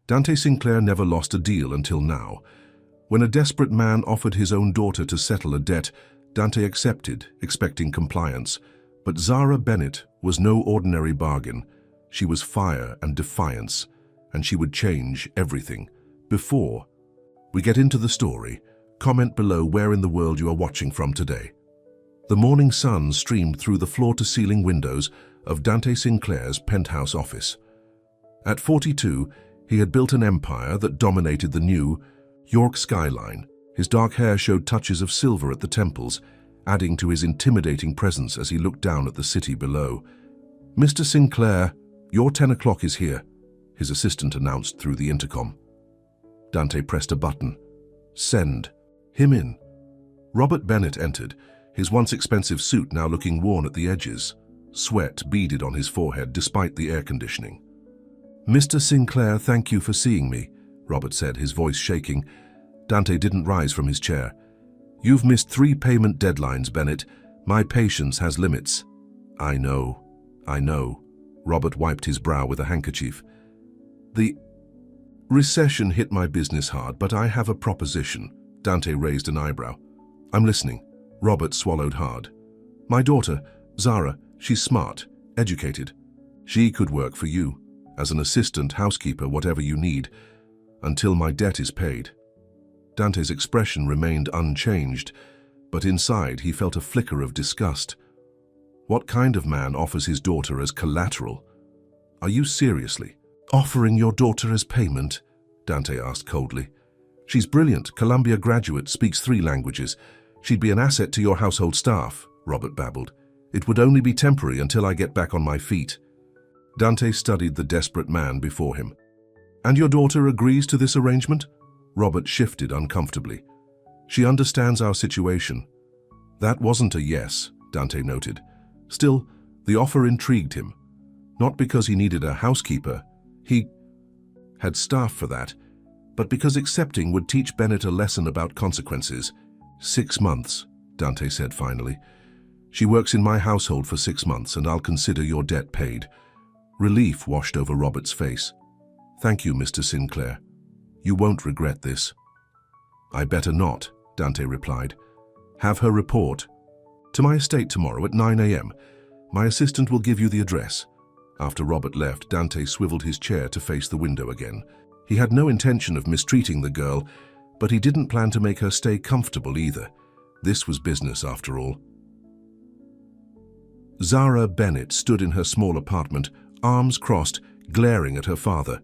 Dante Sinclair never lost a deal until now. When a desperate man offered his own daughter to settle a debt, Dante accepted, expecting compliance. But Zara Bennett was no ordinary bargain. She was fire and defiance, and she would change everything. Before we get into the story, comment below where in the world you are watching from today. The morning sun streamed through the floor-to-ceiling windows of Dante Sinclair's penthouse office. At 42, he had built an empire that dominated the New York skyline. His dark hair showed touches of silver at the temples, adding to his intimidating presence as he looked down at the city below. "Mr. Sinclair, your 10 o'clock is here," his assistant announced through the intercom. Dante pressed a button. "Send him in." Robert Bennett entered, his once expensive suit now looking worn at the edges. Sweat beaded on his forehead despite the air conditioning. "Mr. Sinclair, thank you for seeing me," Robert said, his voice shaking. Dante didn't rise from his chair. "You've missed 3 payment deadlines, Bennett. My patience has limits." I know. Robert wiped his brow with a handkerchief. "The recession hit my business hard, but I have a proposition." Dante raised an eyebrow. "I'm listening." Robert swallowed hard. "My daughter, Zara, she's smart, educated. She could work for you, as an assistant, housekeeper, whatever you need, until my debt is paid." Dante's expression remained unchanged, but inside he felt a flicker of disgust. What kind of man offers his daughter as collateral? "Are you seriously offering your daughter as payment?" Dante asked coldly. "She's brilliant, Columbia graduate, speaks 3 languages. She'd be an asset to your household staff," Robert babbled. "It would only be temporary until I get back on my feet." Dante studied the desperate man before him. "And your daughter agrees to this arrangement?" Robert shifted uncomfortably. "She understands our situation." That wasn't a yes, Dante noted. Still, the offer intrigued him. Not because he needed a housekeeper, he had staff for that, but because accepting would teach Bennett a lesson about consequences. 6 months, Dante said finally. "She works in my household for 6 months, and I'll consider your debt paid." Relief washed over Robert's face. "Thank you, Mr. Sinclair. You won't regret this." "I better not," Dante replied. "Have her report to my estate tomorrow at 9 a.m. My assistant will give you the address." After Robert left, Dante swiveled his chair to face the window again. He had no intention of mistreating the girl, but he didn't plan to make her stay comfortable either. This was business after all. Zara Bennett stood in her small apartment, arms crossed, glaring at her father.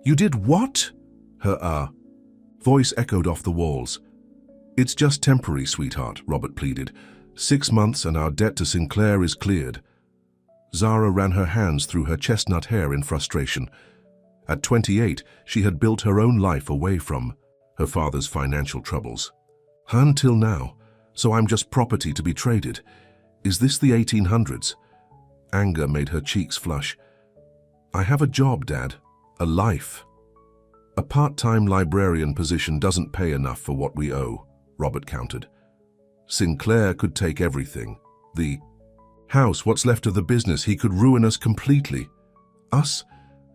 "You did what?" Her voice echoed off the walls. "It's just temporary, sweetheart," Robert pleaded. 6 months and our debt to Sinclair is cleared." Zara ran her hands through her chestnut hair in frustration. At 28, she had built her own life away from her father's financial troubles. "Until now, so I'm just property to be traded. Is this the 1800s? Anger made her cheeks flush. "I have a job, Dad. A life." "A part-time librarian position doesn't pay enough for what we owe," Robert countered. "Sinclair could take everything. The house, what's left of the business, he could ruin us completely." "Us?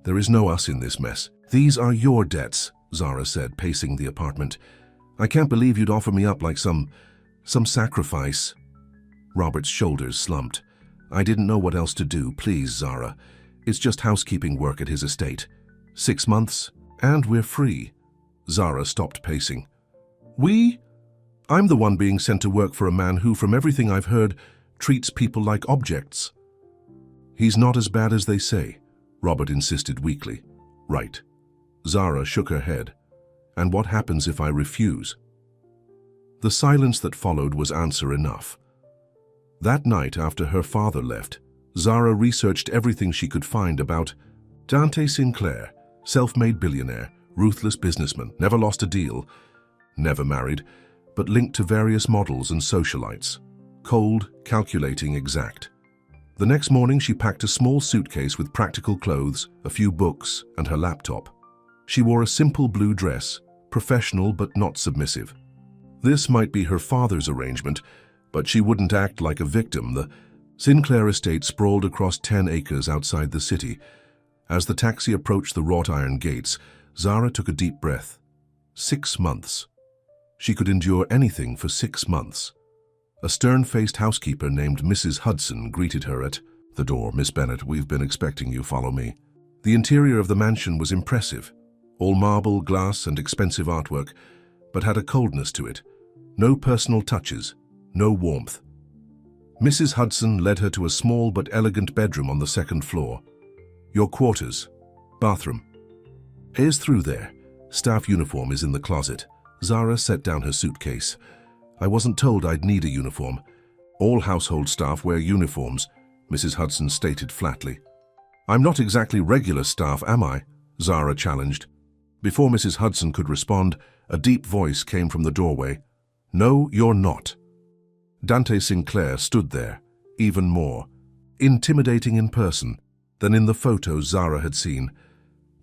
There is no us in this mess. These are your debts," Zara said, pacing the apartment. "I can't believe you'd offer me up like some sacrifice." Robert's shoulders slumped. "I didn't know what else to do. Please, Zara. It's just housekeeping work at his estate. 6 months, and we're free." Zara stopped pacing. "We? I'm the one being sent to work for a man who, from everything I've heard, treats people like objects." "He's not as bad as they say," Robert insisted weakly. "Right." Zara shook her head. "And what happens if I refuse?" The silence that followed was answer enough. That night, after her father left, Zara researched everything she could find about Dante Sinclair, self-made billionaire, ruthless businessman, never lost a deal, never married, but linked to various models and socialites. Cold, calculating, exact. The next morning, she packed a small suitcase with practical clothes, a few books, and her laptop. She wore a simple blue dress, professional but not submissive. This might be her father's arrangement, but she wouldn't act like a victim. The Sinclair estate sprawled across 10 acres outside the city, As the taxi approached the wrought iron gates, Zara took a deep breath. 6 months. She could endure anything for 6 months. A stern-faced housekeeper named Mrs. Hudson greeted her at the door. "Miss Bennet, we've been expecting you. Follow me." The interior of the mansion was impressive, all marble, glass, and expensive artwork, but had a coldness to it. No personal touches, no warmth. Mrs. Hudson led her to a small but elegant bedroom on the 2nd floor. "Your quarters. Bathroom. Is through there. Staff uniform is in the closet." Zara set down her suitcase. "I wasn't told I'd need a uniform. All household staff wear uniforms," Mrs. Hudson stated flatly. "I'm not exactly regular staff, am I?" Zara challenged. Before Mrs. Hudson could respond, a deep voice came from the doorway. "No, you're not." Dante Sinclair stood there, even more intimidating in person than in the photos Zara had seen.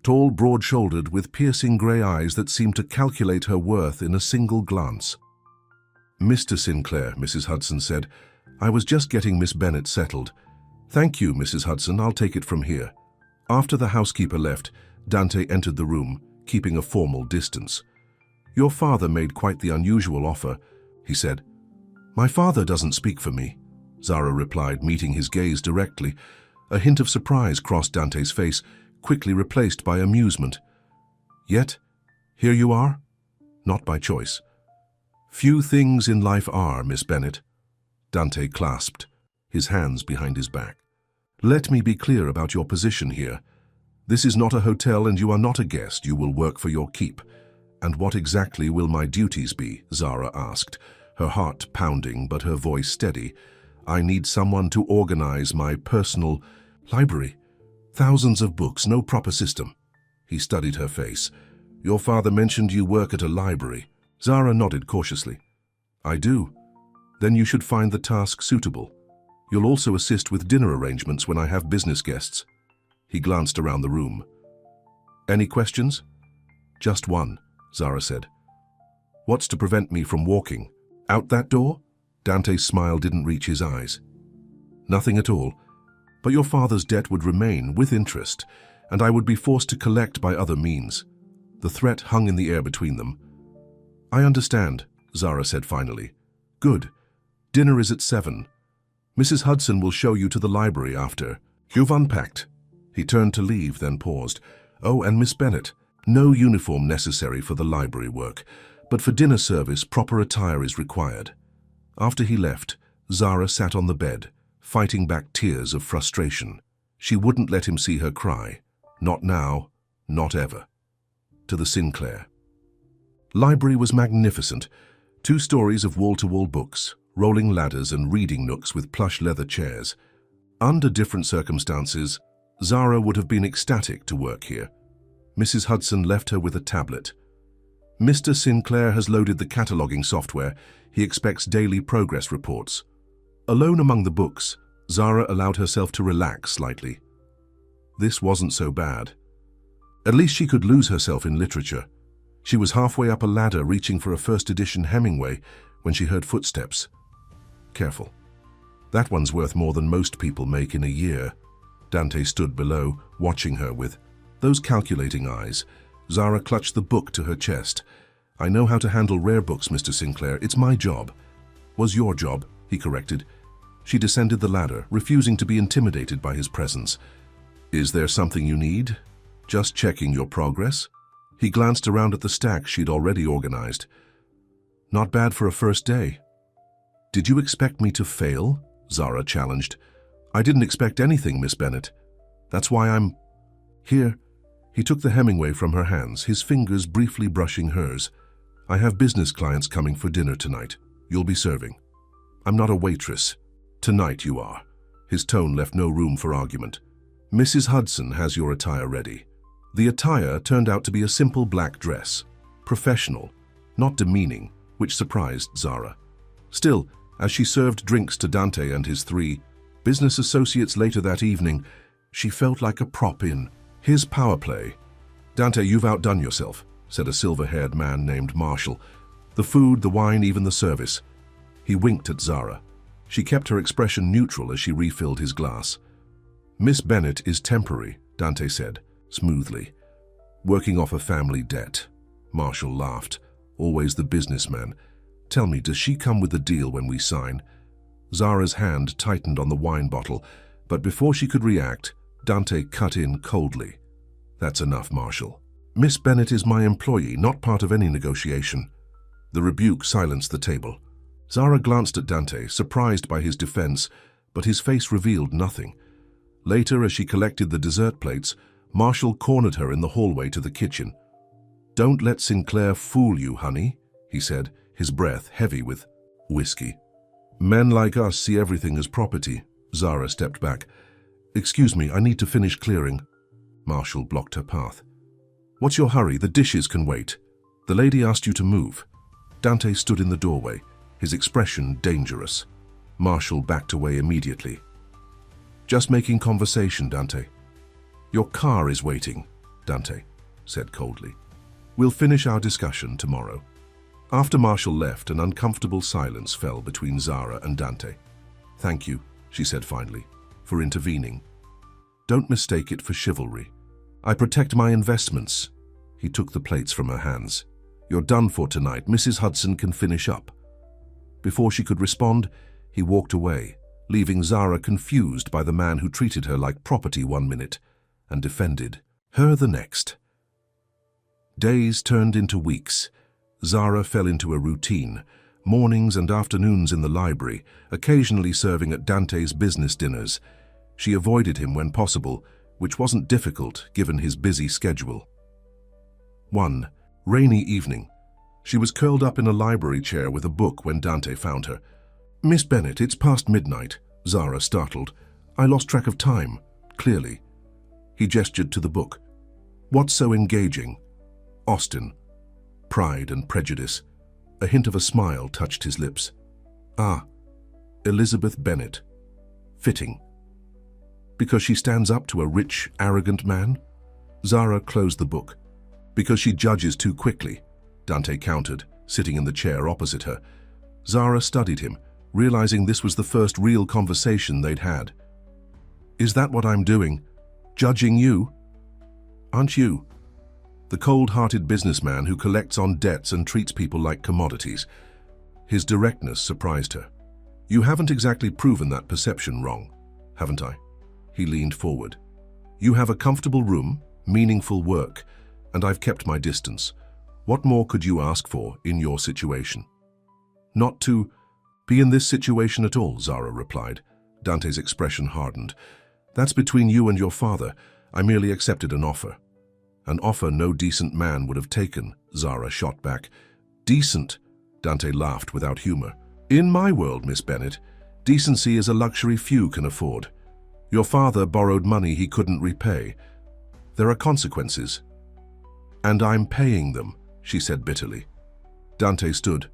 Tall, broad-shouldered, with piercing grey eyes that seemed to calculate her worth in a single glance. "Mr. Sinclair," Mrs. Hudson said, "I was just getting Miss Bennet settled." "Thank you, Mrs. Hudson, I'll take it from here." After the housekeeper left, Dante entered the room, keeping a formal distance. "Your father made quite the unusual offer," he said. "My father doesn't speak for me," Zara replied, meeting his gaze directly. A hint of surprise crossed Dante's face, quickly replaced by amusement. "Yet, here you are?" "Not by choice." "Few things in life are, Miss Bennet." Dante clasped, his hands behind his back. "Let me be clear about your position here. This is not a hotel and you are not a guest. You will work for your keep." "And what exactly will my duties be?" Zara asked, her heart pounding but her voice steady. "I need someone to organize my personal library. Thousands of books, no proper system." He studied her face. "Your father mentioned you work at a library." Zara nodded cautiously. "I do. Then you should find the task suitable. You'll also assist with dinner arrangements when I have business guests." He glanced around the room. "Any questions?" "Just one," Zara said. "What's to prevent me from walking out that door?" Dante's smile didn't reach his eyes. "Nothing at all. But your father's debt would remain with interest, and I would be forced to collect by other means." The threat hung in the air between them. "I understand," Zara said finally. "Good. Dinner is at 7. Mrs. Hudson will show you to the library after. You've unpacked." He turned to leave, then paused. "Oh, and Miss Bennet, no uniform necessary for the library work, but for dinner service, proper attire is required." After he left, Zara sat on the bed, fighting back tears of frustration. She wouldn't let him see her cry. Not now, not ever. To the Sinclair. Library was magnificent. 2 stories of wall-to-wall books, rolling ladders and reading nooks with plush leather chairs. Under different circumstances, Zara would have been ecstatic to work here. Mrs. Hudson left her with a tablet. "Mr. Sinclair has loaded the cataloging software. He expects daily progress reports." Alone among the books, Zara allowed herself to relax slightly. This wasn't so bad. At least she could lose herself in literature. She was halfway up a ladder reaching for a first edition Hemingway when she heard footsteps. Careful. That one's worth more than most people make in a year. Dante stood below, watching her with those calculating eyes. Zara clutched the book to her chest. "I know how to handle rare books, Mr. Sinclair. It's my job." "Was your job," he corrected. She descended the ladder, refusing to be intimidated by his presence. "Is there something you need?" "Just checking your progress." He glanced around at the stack she'd already organized. "Not bad for a first day." "Did you expect me to fail?" Zara challenged. "I didn't expect anything, Miss Bennet. That's why I'm here." He took the Hemingway from her hands, his fingers briefly brushing hers. "I have business clients coming for dinner tonight. You'll be serving." "I'm not a waitress." "Tonight you are." His tone left no room for argument. "Mrs. Hudson has your attire ready." The attire turned out to be a simple black dress. Professional, not demeaning, which surprised Zara. Still, as she served drinks to Dante and his 3 business associates later that evening, she felt like a prop in his power play. "Dante, you've outdone yourself," said a silver-haired man named Marshall. "The food, the wine, even the service." He winked at Zara. She kept her expression neutral as she refilled his glass. "Miss Bennet is temporary," Dante said, smoothly. Working off a family debt. Marshall laughed. Always the businessman. Tell me, does she come with the deal when we sign? Zara's hand tightened on the wine bottle, but before she could react, Dante cut in coldly. That's enough, Marshall. Miss Bennett is my employee, not part of any negotiation. The rebuke silenced the table. Zara glanced at Dante, surprised by his defense, but his face revealed nothing. Later, as she collected the dessert plates, Marshall cornered her in the hallway to the kitchen. Don't let Sinclair fool you, honey, he said, his breath heavy with whiskey. Men like us see everything as property. Zara stepped back. Excuse me, I need to finish clearing. Marshall blocked her path. What's your hurry? The dishes can wait. The lady asked you to move. Dante stood in the doorway, his expression dangerous. Marshall backed away immediately. Just making conversation, Dante. Your car is waiting, Dante said coldly. We'll finish our discussion tomorrow. After Marshall left, an uncomfortable silence fell between Zara and Dante. Thank you, she said finally, for intervening. Don't mistake it for chivalry. I protect my investments. He took the plates from her hands. You're done for tonight. Mrs. Hudson can finish up. Before she could respond, he walked away, leaving Zara confused by the man who treated her like property one minute and defended her the next. Days turned into weeks. Zara fell into a routine, mornings and afternoons in the library, occasionally serving at Dante's business dinners. She avoided him when possible, which wasn't difficult given his busy schedule. One rainy evening, she was curled up in a library chair with a book when Dante found her. Miss Bennett, it's past midnight, Zara startled. I lost track of time, clearly. He gestured to the book. What's so engaging? Austen. Pride and Prejudice. A hint of a smile touched his lips. Ah, Elizabeth Bennet. Fitting. Because she stands up to a rich, arrogant man? Zara closed the book. Because she judges too quickly, Dante countered, sitting in the chair opposite her. Zara studied him, realizing this was the first real conversation they'd had. Is that what I'm doing? Judging you? Aren't you? The cold-hearted businessman who collects on debts and treats people like commodities. His directness surprised her. You haven't exactly proven that perception wrong, haven't I? He leaned forward. You have a comfortable room, meaningful work, and I've kept my distance. What more could you ask for in your situation? Not to be in this situation at all, Zara replied. Dante's expression hardened. That's between you and your father. I merely accepted an offer. An offer no decent man would have taken, Zara shot back. Decent? Dante laughed without humor. In my world, Miss Bennet, decency is a luxury few can afford. Your father borrowed money he couldn't repay. There are consequences. And I'm paying them, she said bitterly. Dante stood.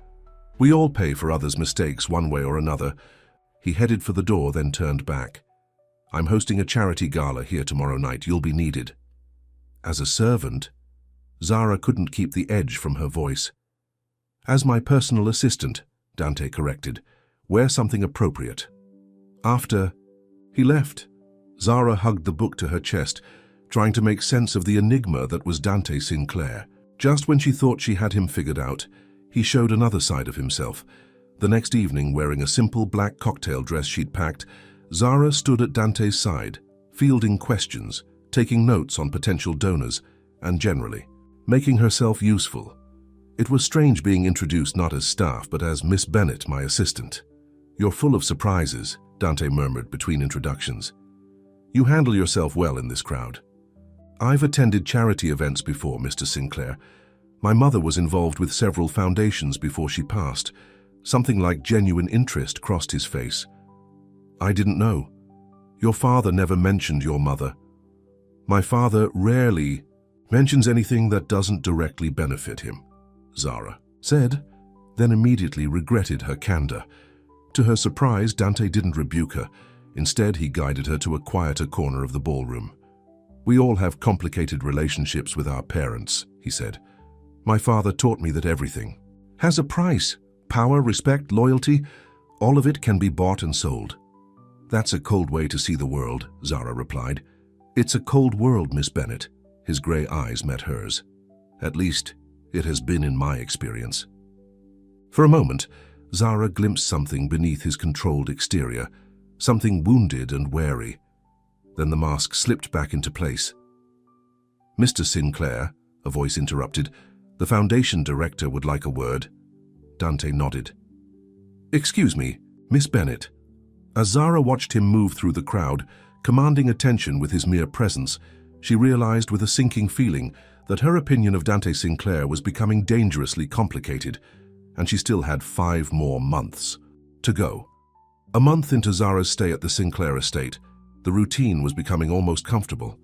We all pay for others' mistakes one way or another. He headed for the door, then turned back. I'm hosting a charity gala here tomorrow night. You'll be needed. As a servant? Zara couldn't keep the edge from her voice. As my personal assistant, Dante corrected. Wear something appropriate. After he left, Zara hugged the book to her chest, trying to make sense of the enigma that was Dante Sinclair. Just when she thought she had him figured out, he showed another side of himself. The next evening, wearing a simple black cocktail dress she'd packed, Zara stood at Dante's side, fielding questions, taking notes on potential donors, and generally, making herself useful. It was strange being introduced not as staff, but as Miss Bennet, my assistant. You're full of surprises, Dante murmured between introductions. You handle yourself well in this crowd. I've attended charity events before, Mr. Sinclair. My mother was involved with several foundations before she passed. Something like genuine interest crossed his face. I didn't know. Your father never mentioned your mother. My father rarely mentions anything that doesn't directly benefit him, Zara said, then immediately regretted her candor. To her surprise, Dante didn't rebuke her. Instead, he guided her to a quieter corner of the ballroom. We all have complicated relationships with our parents, he said. My father taught me that everything has a price. Power, respect, loyalty, all of it can be bought and sold. That's a cold way to see the world, Zara replied. It's a cold world, Miss Bennet. His grey eyes met hers. At least, it has been in my experience. For a moment, Zara glimpsed something beneath his controlled exterior, something wounded and wary. Then the mask slipped back into place. Mr. Sinclair, a voice interrupted, the Foundation director would like a word. Dante nodded. Excuse me, Miss Bennet. As Zara watched him move through the crowd, commanding attention with his mere presence, she realized with a sinking feeling that her opinion of Dante Sinclair was becoming dangerously complicated, and she still had 5 more months to go. A month into Zara's stay at the Sinclair estate, the routine was becoming almost comfortable.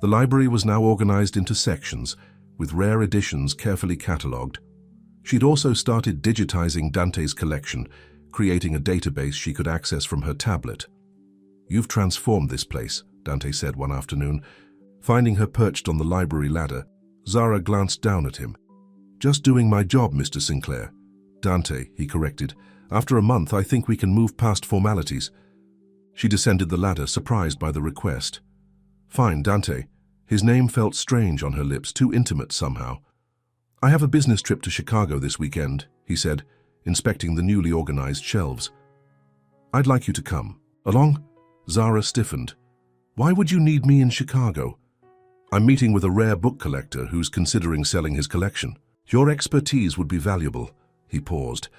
The library was now organized into sections, with rare editions carefully catalogued. She'd also started digitizing Dante's collection, creating a database she could access from her tablet. You've transformed this place, Dante said one afternoon. Finding her perched on the library ladder, Zara glanced down at him. Just doing my job, Mr. Sinclair. Dante, he corrected. After a month, I think we can move past formalities. She descended the ladder, surprised by the request. Fine, Dante. His name felt strange on her lips, too intimate somehow. I have a business trip to Chicago this weekend, he said, inspecting the newly organized shelves. I'd like you to come. Along? Zara stiffened. Why would you need me in Chicago? I'm meeting with a rare book collector who's considering selling his collection. Your expertise would be valuable. He paused.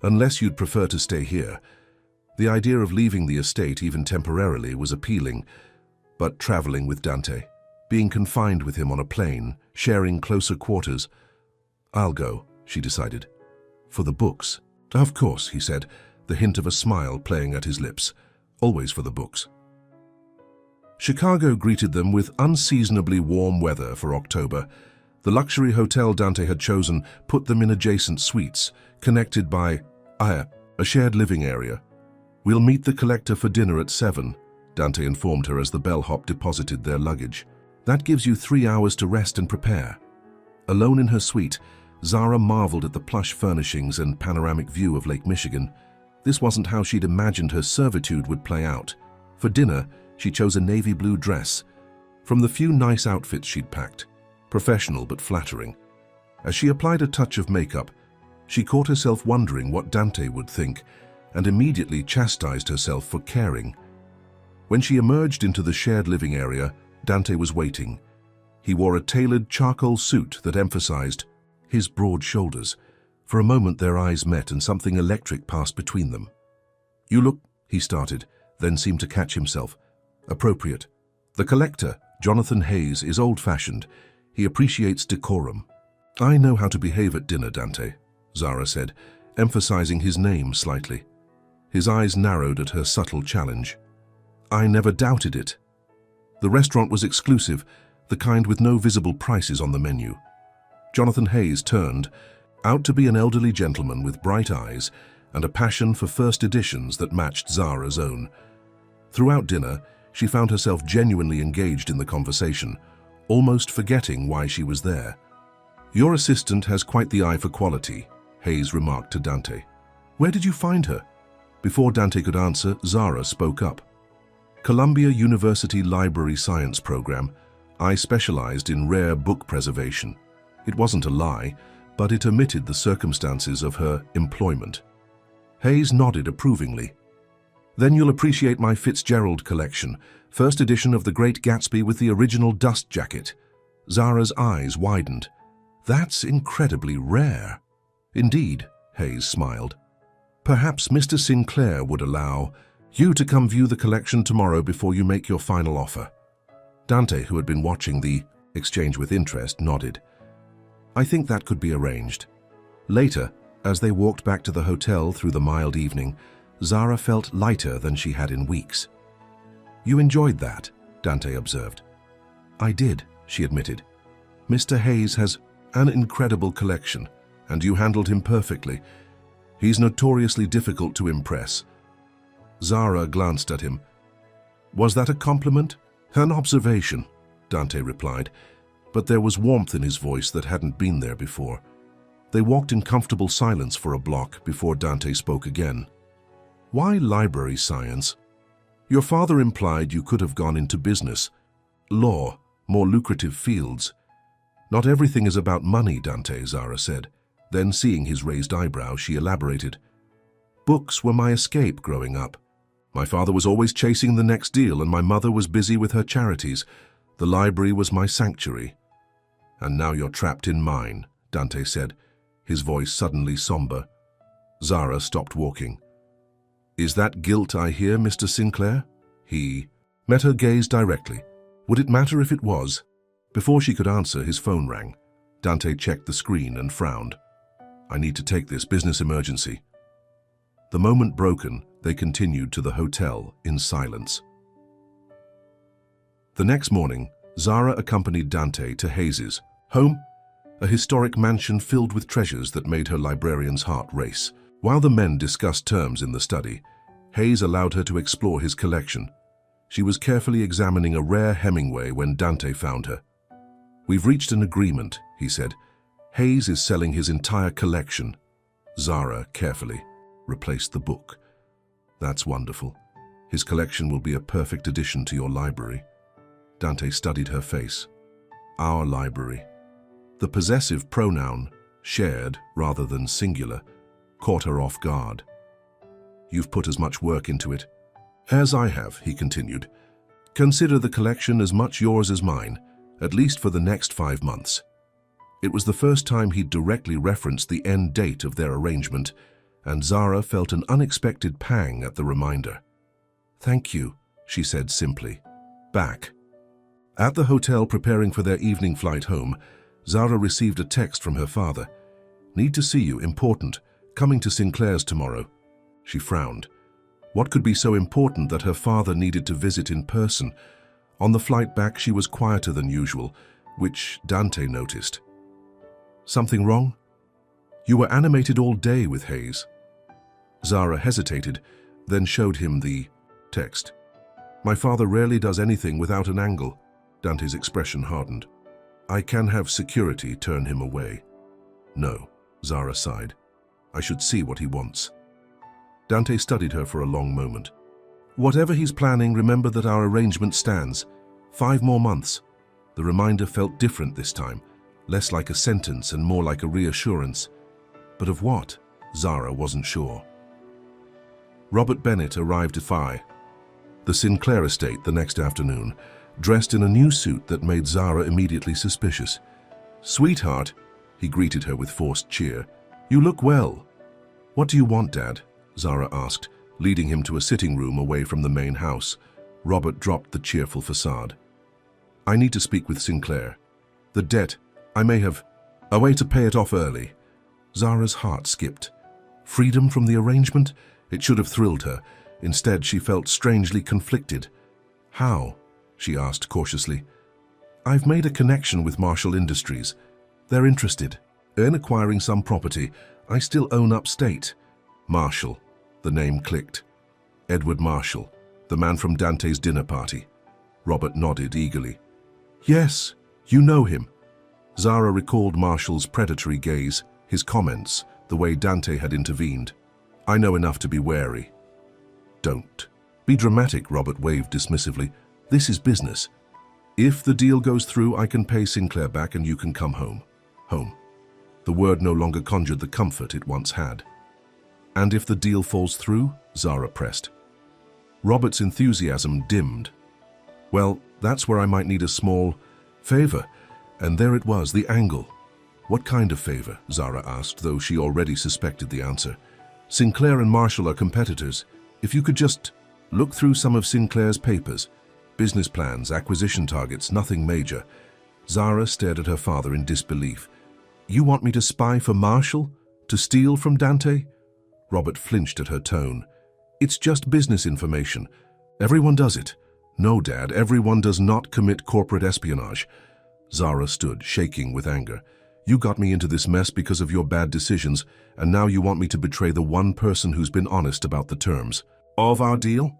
Unless you'd prefer to stay here. The idea of leaving the estate, even temporarily, was appealing, but traveling with Dante, being confined with him on a plane, sharing closer quarters. I'll go, she decided. For the books. Of course, he said, the hint of a smile playing at his lips. Always for the books. Chicago greeted them with unseasonably warm weather for October. The luxury hotel Dante had chosen put them in adjacent suites, connected by a shared living area. We'll meet the collector for dinner at 7, Dante informed her as the bellhop deposited their luggage. That gives you 3 hours to rest and prepare. Alone in her suite, Zara marveled at the plush furnishings and panoramic view of Lake Michigan. This wasn't how she'd imagined her servitude would play out. For dinner, she chose a navy blue dress. From the few nice outfits she'd packed, professional but flattering. As she applied a touch of makeup, she caught herself wondering what Dante would think, and immediately chastised herself for caring. When she emerged into the shared living area, Dante was waiting. He wore a tailored charcoal suit that emphasized his broad shoulders. For a moment their eyes met and something electric passed between them. You look, he started, then seemed to catch himself. Appropriate. The collector, Jonathan Hayes, is old-fashioned. He appreciates decorum. I know how to behave at dinner, Dante, Zara said, emphasizing his name slightly. His eyes narrowed at her subtle challenge. I never doubted it. The restaurant was exclusive, the kind with no visible prices on the menu. Jonathan Hayes turned, out to be an elderly gentleman with bright eyes and a passion for first editions that matched Zara's own. Throughout dinner, she found herself genuinely engaged in the conversation, almost forgetting why she was there. Your assistant has quite the eye for quality, Hayes remarked to Dante. Where did you find her? Before Dante could answer, Zara spoke up. Columbia University Library Science Program. I specialized in rare book preservation. It wasn't a lie, but it omitted the circumstances of her employment. Hayes nodded approvingly. Then you'll appreciate my Fitzgerald collection, first edition of The Great Gatsby with the original dust jacket. Zara's eyes widened. That's incredibly rare. Indeed, Hayes smiled. Perhaps Mr. Sinclair would allow you to come view the collection tomorrow before you make your final offer. Dante, who had been watching the exchange with interest, nodded. I think that could be arranged. Later, as they walked back to the hotel through the mild evening, Zara felt lighter than she had in weeks. You enjoyed that, Dante observed. I did, she admitted. Mr. Hayes has an incredible collection, and you handled him perfectly. He's notoriously difficult to impress. Zara glanced at him. Was that a compliment? An observation, Dante replied, but there was warmth in his voice that hadn't been there before. They walked in comfortable silence for a block before Dante spoke again. Why library science? Your father implied you could have gone into business, law, more lucrative fields. Not everything is about money, Dante, Zara said. Then, seeing his raised eyebrow, she elaborated. Books were my escape growing up. My father was always chasing the next deal and my mother was busy with her charities. The library was my sanctuary. And now you're trapped in mine, Dante said, his voice suddenly somber. Zara stopped walking. Is that guilt I hear, Mr. Sinclair? He met her gaze directly. Would it matter if it was? Before she could answer, his phone rang. Dante checked the screen and frowned. I need to take this business emergency. The moment broken, they continued to the hotel in silence. The next morning, Zara accompanied Dante to Hayes's home, a historic mansion filled with treasures that made her librarian's heart race. While the men discussed terms in the study, Hayes allowed her to explore his collection. She was carefully examining a rare Hemingway when Dante found her. We've reached an agreement, he said. Hayes is selling his entire collection. Zara carefully replaced the book. That's wonderful. His collection will be a perfect addition to your library. Dante studied her face. Our library. The possessive pronoun, shared rather than singular, caught her off guard. You've put as much work into it. As I have, he continued. Consider the collection as much yours as mine, at least for the next 5 months. It was the first time he'd directly referenced the end date of their arrangement, and Zara felt an unexpected pang at the reminder. Thank you, she said simply. Back. At the hotel preparing for their evening flight home, Zara received a text from her father. Need to see you, important. Coming to Sinclair's tomorrow. She frowned. What could be so important that her father needed to visit in person? On the flight back, she was quieter than usual, which Dante noticed. Something wrong? You were animated all day with Hayes. Zara hesitated, then showed him the text. My father rarely does anything without an angle. Dante's expression hardened. I can have security turn him away. No, Zara sighed. I should see what he wants. Dante studied her for a long moment. Whatever he's planning, remember that our arrangement stands. 5 more months. The reminder felt different this time, less like a sentence and more like a reassurance. But of what? Zara wasn't sure. Robert Bennett arrived at the Sinclair estate the next afternoon, dressed in a new suit that made Zara immediately suspicious. Sweetheart, he greeted her with forced cheer. You look well. What do you want, Dad? Zara asked, leading him to a sitting room away from the main house. Robert dropped the cheerful facade. I need to speak with Sinclair. The debt, I may have a way to pay it off early. Zara's heart skipped. Freedom from the arrangement? It should have thrilled her. Instead, she felt strangely conflicted. How? She asked cautiously. I've made a connection with Marshall Industries. They're interested in acquiring some property. I still own upstate. Marshall. The name clicked. Edward Marshall, the man from Dante's dinner party. Robert nodded eagerly. Yes, you know him. Zara recalled Marshall's predatory gaze, his comments, the way Dante had intervened. I know enough to be wary. Don't be dramatic, Robert waved dismissively. This is business. If the deal goes through, I can pay Sinclair back and you can come home. Home. The word no longer conjured the comfort it once had. And if the deal falls through? Zara pressed. Robert's enthusiasm dimmed. Well, that's where I might need a small favor. And there it was, the angle. What kind of favor? Zara asked, though she already suspected the answer. Sinclair and Marshall are competitors. If you could just look through some of Sinclair's papers. Business plans, acquisition targets, nothing major. Zara stared at her father in disbelief. You want me to spy for Marshall? To steal from Dante? Robert flinched at her tone. It's just business information. Everyone does it. No, Dad, everyone does not commit corporate espionage. Zara stood, shaking with anger. You got me into this mess because of your bad decisions, and now you want me to betray the one person who's been honest about the terms of our deal?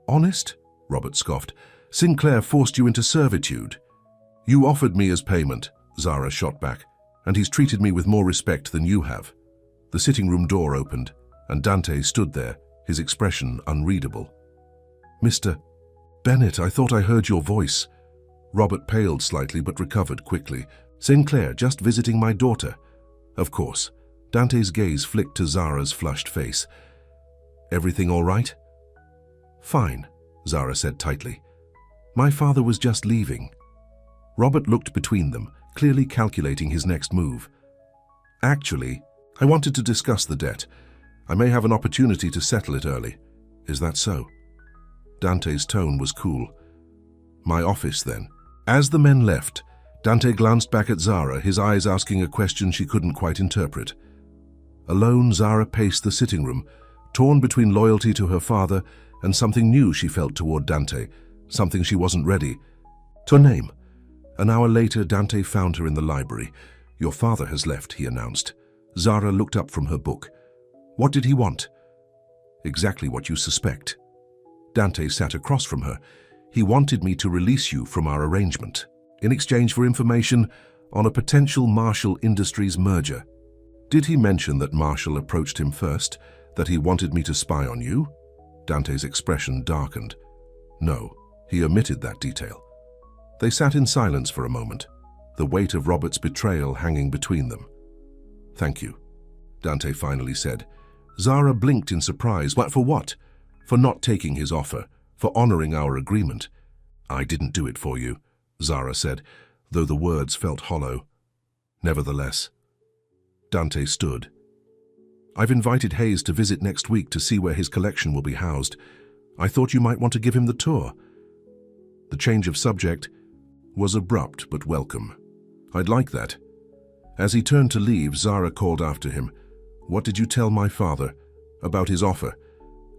Honest? Robert scoffed. Sinclair forced you into servitude. You offered me as payment, Zara shot back, and he's treated me with more respect than you have. The sitting room door opened, and Dante stood there, his expression unreadable. Mr. Bennett, I thought I heard your voice. Robert paled slightly but recovered quickly. Sinclair, just visiting my daughter. Of course. Dante's gaze flicked to Zara's flushed face. Everything all right? Fine, Zara said tightly. My father was just leaving. Robert looked between them, clearly calculating his next move. Actually, I wanted to discuss the debt. I may have an opportunity to settle it early. Is that so? Dante's tone was cool. My office, then. As the men left, Dante glanced back at Zara, his eyes asking a question she couldn't quite interpret. Alone, Zara paced the sitting room, torn between loyalty to her father and something new she felt toward Dante, something she wasn't ready to name. An hour later, Dante found her in the library. Your father has left, he announced. Zara looked up from her book. What did he want? Exactly what you suspect. Dante sat across from her. He wanted me to release you from our arrangement, in exchange for information on a potential Marshall Industries merger. Did he mention that Marshall approached him first, that he wanted me to spy on you? Dante's expression darkened. No, he omitted that detail. They sat in silence for a moment, the weight of Robert's betrayal hanging between them. Thank you, Dante finally said. Zara blinked in surprise. But for what? For not taking his offer, for honoring our agreement. I didn't do it for you, Zara said, though the words felt hollow. Nevertheless. Dante stood. I've invited Hayes to visit next week to see where his collection will be housed. I thought you might want to give him the tour. The change of subject was abrupt but welcome. I'd like that. As he turned to leave, Zara called after him. What did you tell my father about his offer?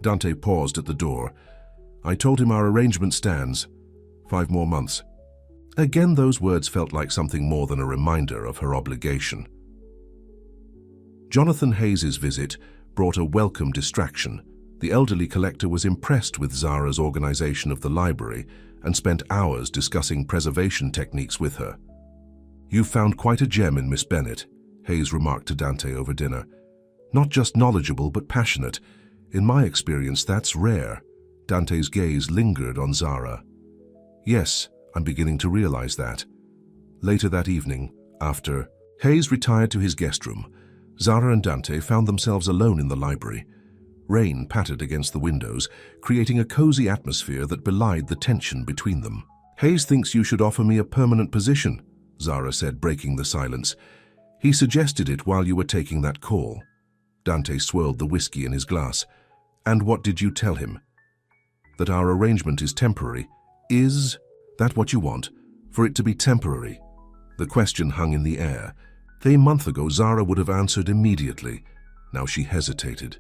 Dante paused at the door. I told him our arrangement stands. 5 more months. Again, those words felt like something more than a reminder of her obligation. Jonathan Hayes's visit brought a welcome distraction. The elderly collector was impressed with Zara's organization of the library and spent hours discussing preservation techniques with her. You've found quite a gem in Miss Bennett, Hayes remarked to Dante over dinner. Not just knowledgeable, but passionate. In my experience, that's rare. Dante's gaze lingered on Zara. Yes, I'm beginning to realize that. Later that evening, after Hayes retired to his guest room, Zara and Dante found themselves alone in the library. Rain pattered against the windows, creating a cozy atmosphere that belied the tension between them. Hayes thinks you should offer me a permanent position, Zara said, breaking the silence. He suggested it while you were taking that call. Dante swirled the whiskey in his glass. And what did you tell him? That our arrangement is temporary. Is that what you want? For it to be temporary? The question hung in the air. A month ago, Zara would have answered immediately. Now she hesitated.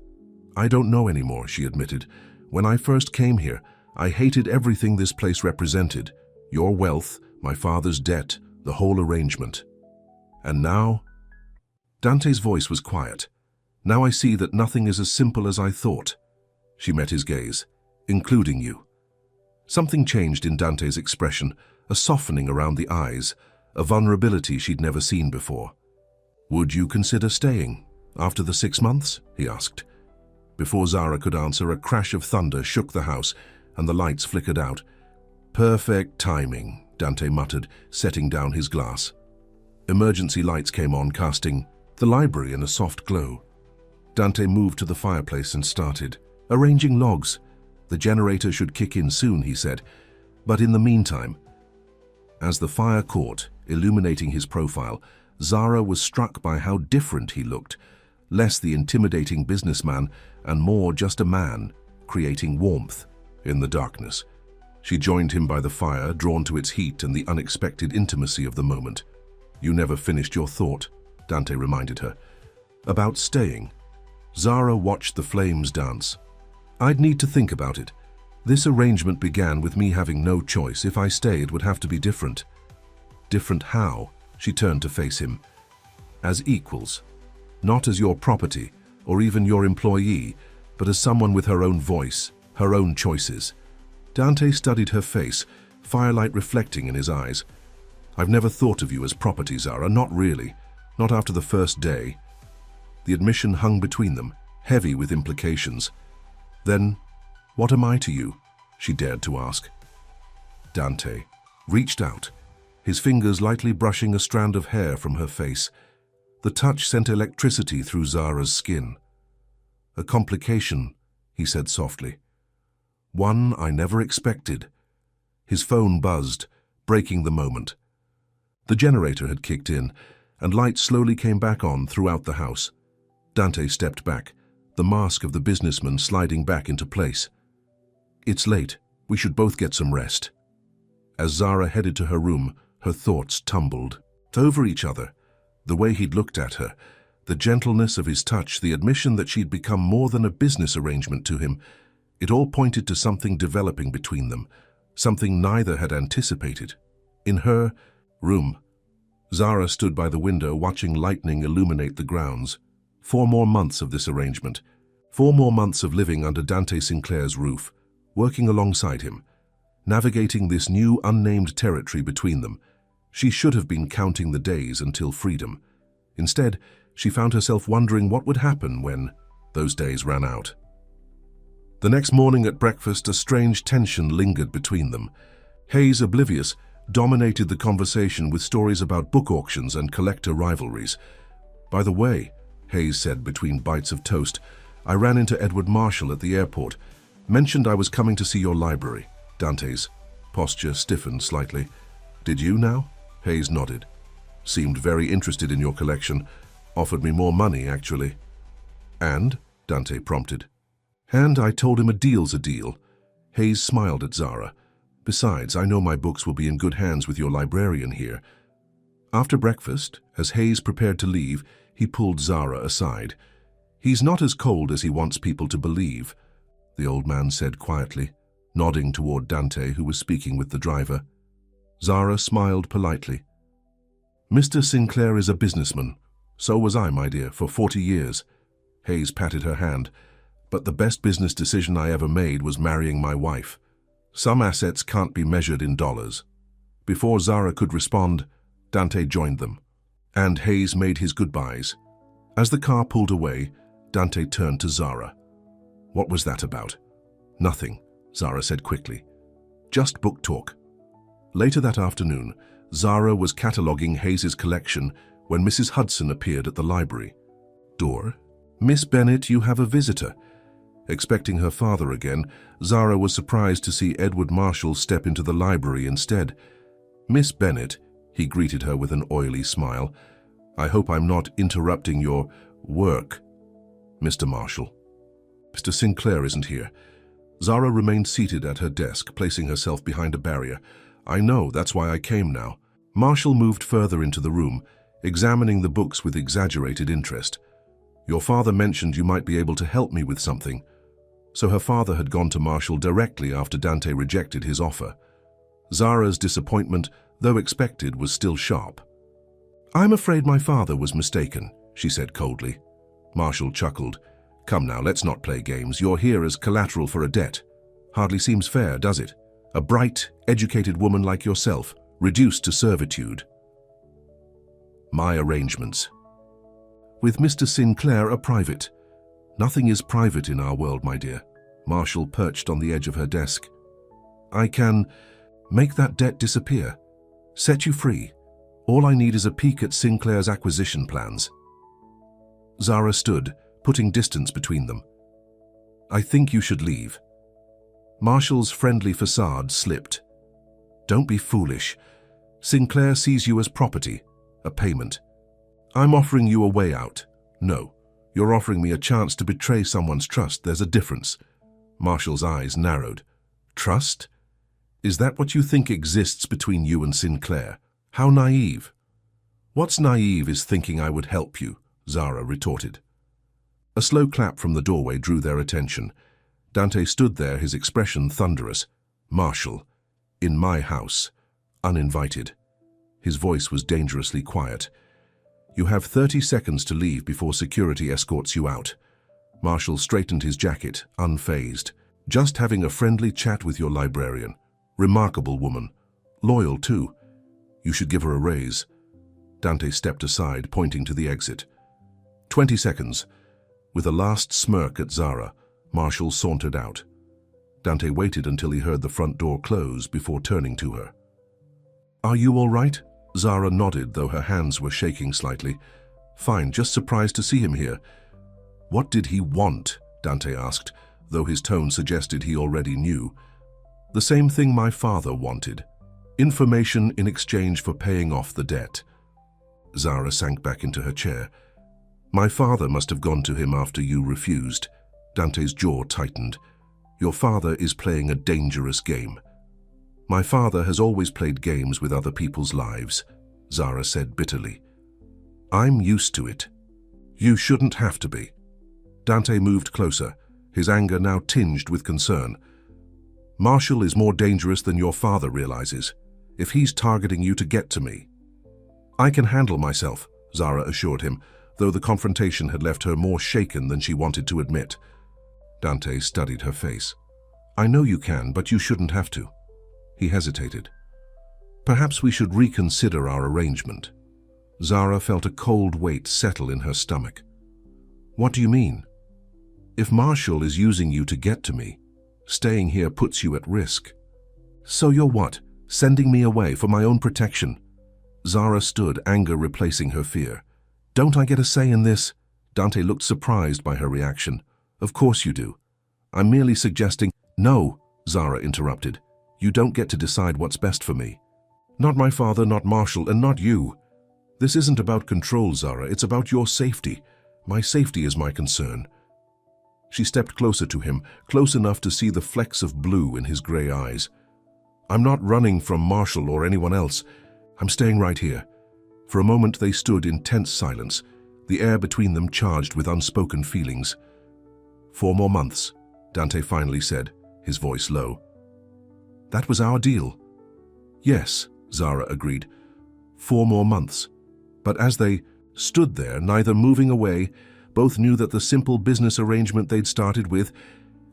I don't know anymore, she admitted. When I first came here, I hated everything this place represented. Your wealth, my father's debt, the whole arrangement. And now? Dante's voice was quiet. Now I see that nothing is as simple as I thought. She met his gaze. Including you. Something changed in Dante's expression, a softening around the eyes, a vulnerability she'd never seen before. Would you consider staying after the 6 months? He asked. Before Zara could answer, a crash of thunder shook the house and the lights flickered out. Perfect timing, Dante muttered, setting down his glass. Emergency lights came on, casting the library in a soft glow. Dante moved to the fireplace and started arranging logs. The generator should kick in soon, he said, but in the meantime. As the fire caught, illuminating his profile, Zara was struck by how different he looked, less the intimidating businessman and more just a man, creating warmth in the darkness. She joined him by the fire, drawn to its heat and the unexpected intimacy of the moment. You never finished your thought, Dante reminded her. About staying. Zara watched the flames dance. I'd need to think about it. This arrangement began with me having no choice. If I stay, it would have to be different. Different how? She turned to face him. As equals. Not as your property, or even your employee, but as someone with her own voice, her own choices. Dante studied her face, firelight reflecting in his eyes. I've never thought of you as property, Zara, not really. Not after the first day. The admission hung between them, heavy with implications. Then, what am I to you? She dared to ask. Dante, reached out, his fingers lightly brushing a strand of hair from her face. The touch sent electricity through Zara's skin. "A complication," he said softly. "One I never expected." His phone buzzed, breaking the moment. The generator had kicked in, and light slowly came back on throughout the house. Dante stepped back, the mask of the businessman sliding back into place. "It's late. We should both get some rest." As Zara headed to her room, her thoughts tumbled over each other. The way he'd looked at her, the gentleness of his touch, the admission that she'd become more than a business arrangement to him, it all pointed to something developing between them, something neither had anticipated. In her room, Zara stood by the window watching lightning illuminate the grounds. 4 more months of this arrangement. 4 more months of living under Dante Sinclair's roof, working alongside him, navigating this new unnamed territory between them. She should have been counting the days until freedom. Instead, she found herself wondering what would happen when those days ran out. The next morning at breakfast, a strange tension lingered between them. Hayes, oblivious, dominated the conversation with stories about book auctions and collector rivalries. "By the way," Hayes said between bites of toast, "I ran into Edward Marshall at the airport. Mentioned I was coming to see your library." Dante's posture stiffened slightly. "Did you now?" Hayes nodded. "Seemed very interested in your collection. Offered me more money, actually." "And?" Dante prompted. "And I told him a deal's a deal." Hayes smiled at Zara. "Besides, I know my books will be in good hands with your librarian here." After breakfast, as Hayes prepared to leave, he pulled Zara aside. "He's not as cold as he wants people to believe," the old man said quietly, nodding toward Dante, who was speaking with the driver. Zara smiled politely. "Mr. Sinclair is a businessman. So was I, my dear, for 40 years. Hayes patted her hand. "But the best business decision I ever made was marrying my wife. Some assets can't be measured in dollars." Before Zara could respond, Dante joined them, and Hayes made his goodbyes. As the car pulled away, Dante turned to Zara. "What was that about?" "Nothing," Zara said quickly. "Just book talk." Later that afternoon, Zara was cataloguing Hayes's collection when Mrs. Hudson appeared at the library door. "Miss Bennet, you have a visitor." Expecting her father again, Zara was surprised to see Edward Marshall step into the library instead. "Miss Bennet," he greeted her with an oily smile, "I hope I'm not interrupting your work." "Mr. Marshall." "Mr. Sinclair isn't here." Zara remained seated at her desk, placing herself behind a barrier. "I know, that's why I came now." Marshall moved further into the room, examining the books with exaggerated interest. "Your father mentioned you might be able to help me with something." So her father had gone to Marshall directly after Dante rejected his offer. Zara's disappointment, though expected, was still sharp. "I'm afraid my father was mistaken," she said coldly. Marshall chuckled. "Come now, let's not play games. You're here as collateral for a debt. Hardly seems fair, does it? A bright, educated woman like yourself, reduced to servitude." "My arrangements with Mr. Sinclair are private." "Nothing is private in our world, my dear." Marshall perched on the edge of her desk. "I can make that debt disappear, set you free. All I need is a peek at Sinclair's acquisition plans." Zara stood, putting distance between them. "I think you should leave." Marshall's friendly facade slipped. "Don't be foolish. Sinclair sees you as property, a payment. I'm offering you a way out. No, you're offering me a chance to betray someone's trust. There's a difference." Marshall's eyes narrowed. "Trust? Is that what you think exists between you and Sinclair? How naive." "What's naive is thinking I would help you," Zara retorted. A slow clap from the doorway drew their attention. Dante stood there, his expression thunderous. "Marshall, in my house, uninvited." His voice was dangerously quiet. "You have 30 seconds to leave before security escorts you out." Marshall straightened his jacket, unfazed. "Just having a friendly chat with your librarian. Remarkable woman. Loyal, too. You should give her a raise." Dante stepped aside, pointing to the exit. 20 seconds. With a last smirk at Zara, Marshall sauntered out. Dante waited until he heard the front door close before turning to her. Are you all right? Zara nodded, though her hands were shaking slightly. Fine, just surprised to see him here. What did he want? Dante asked, though his tone suggested he already knew. The same thing my father wanted. Information in exchange for paying off the debt. Zara sank back into her chair. My father must have gone to him after you refused. Dante's jaw tightened. Your father is playing a dangerous game. My father has always played games with other people's lives, Zara said bitterly. I'm used to it. You shouldn't have to be. Dante moved closer, his anger now tinged with concern. Marshall is more dangerous than your father realizes, if he's targeting you to get to me. I can handle myself, Zara assured him, though the confrontation had left her more shaken than she wanted to admit. Dante studied her face. I know you can, but you shouldn't have to. He hesitated. Perhaps we should reconsider our arrangement. Zara felt a cold weight settle in her stomach. What do you mean? If Marshall is using you to get to me, staying here puts you at risk. So you're what? Sending me away for my own protection? Zara stood, anger replacing her fear. Don't I get a say in this? Dante looked surprised by her reaction. Of course you do. I'm merely suggesting— No, Zara interrupted. You don't get to decide what's best for me. Not my father, not Marshall, and not you. This isn't about control, Zara. It's about your safety. My safety is my concern. She stepped closer to him, close enough to see the flecks of blue in his gray eyes. I'm not running from Marshall or anyone else. I'm staying right here. For a moment they stood in tense silence, the air between them charged with unspoken feelings. 4 more months, Dante finally said, his voice low. That was our deal. Yes, Zara agreed. 4 more months. But as they stood there, neither moving away, both knew that the simple business arrangement they'd started with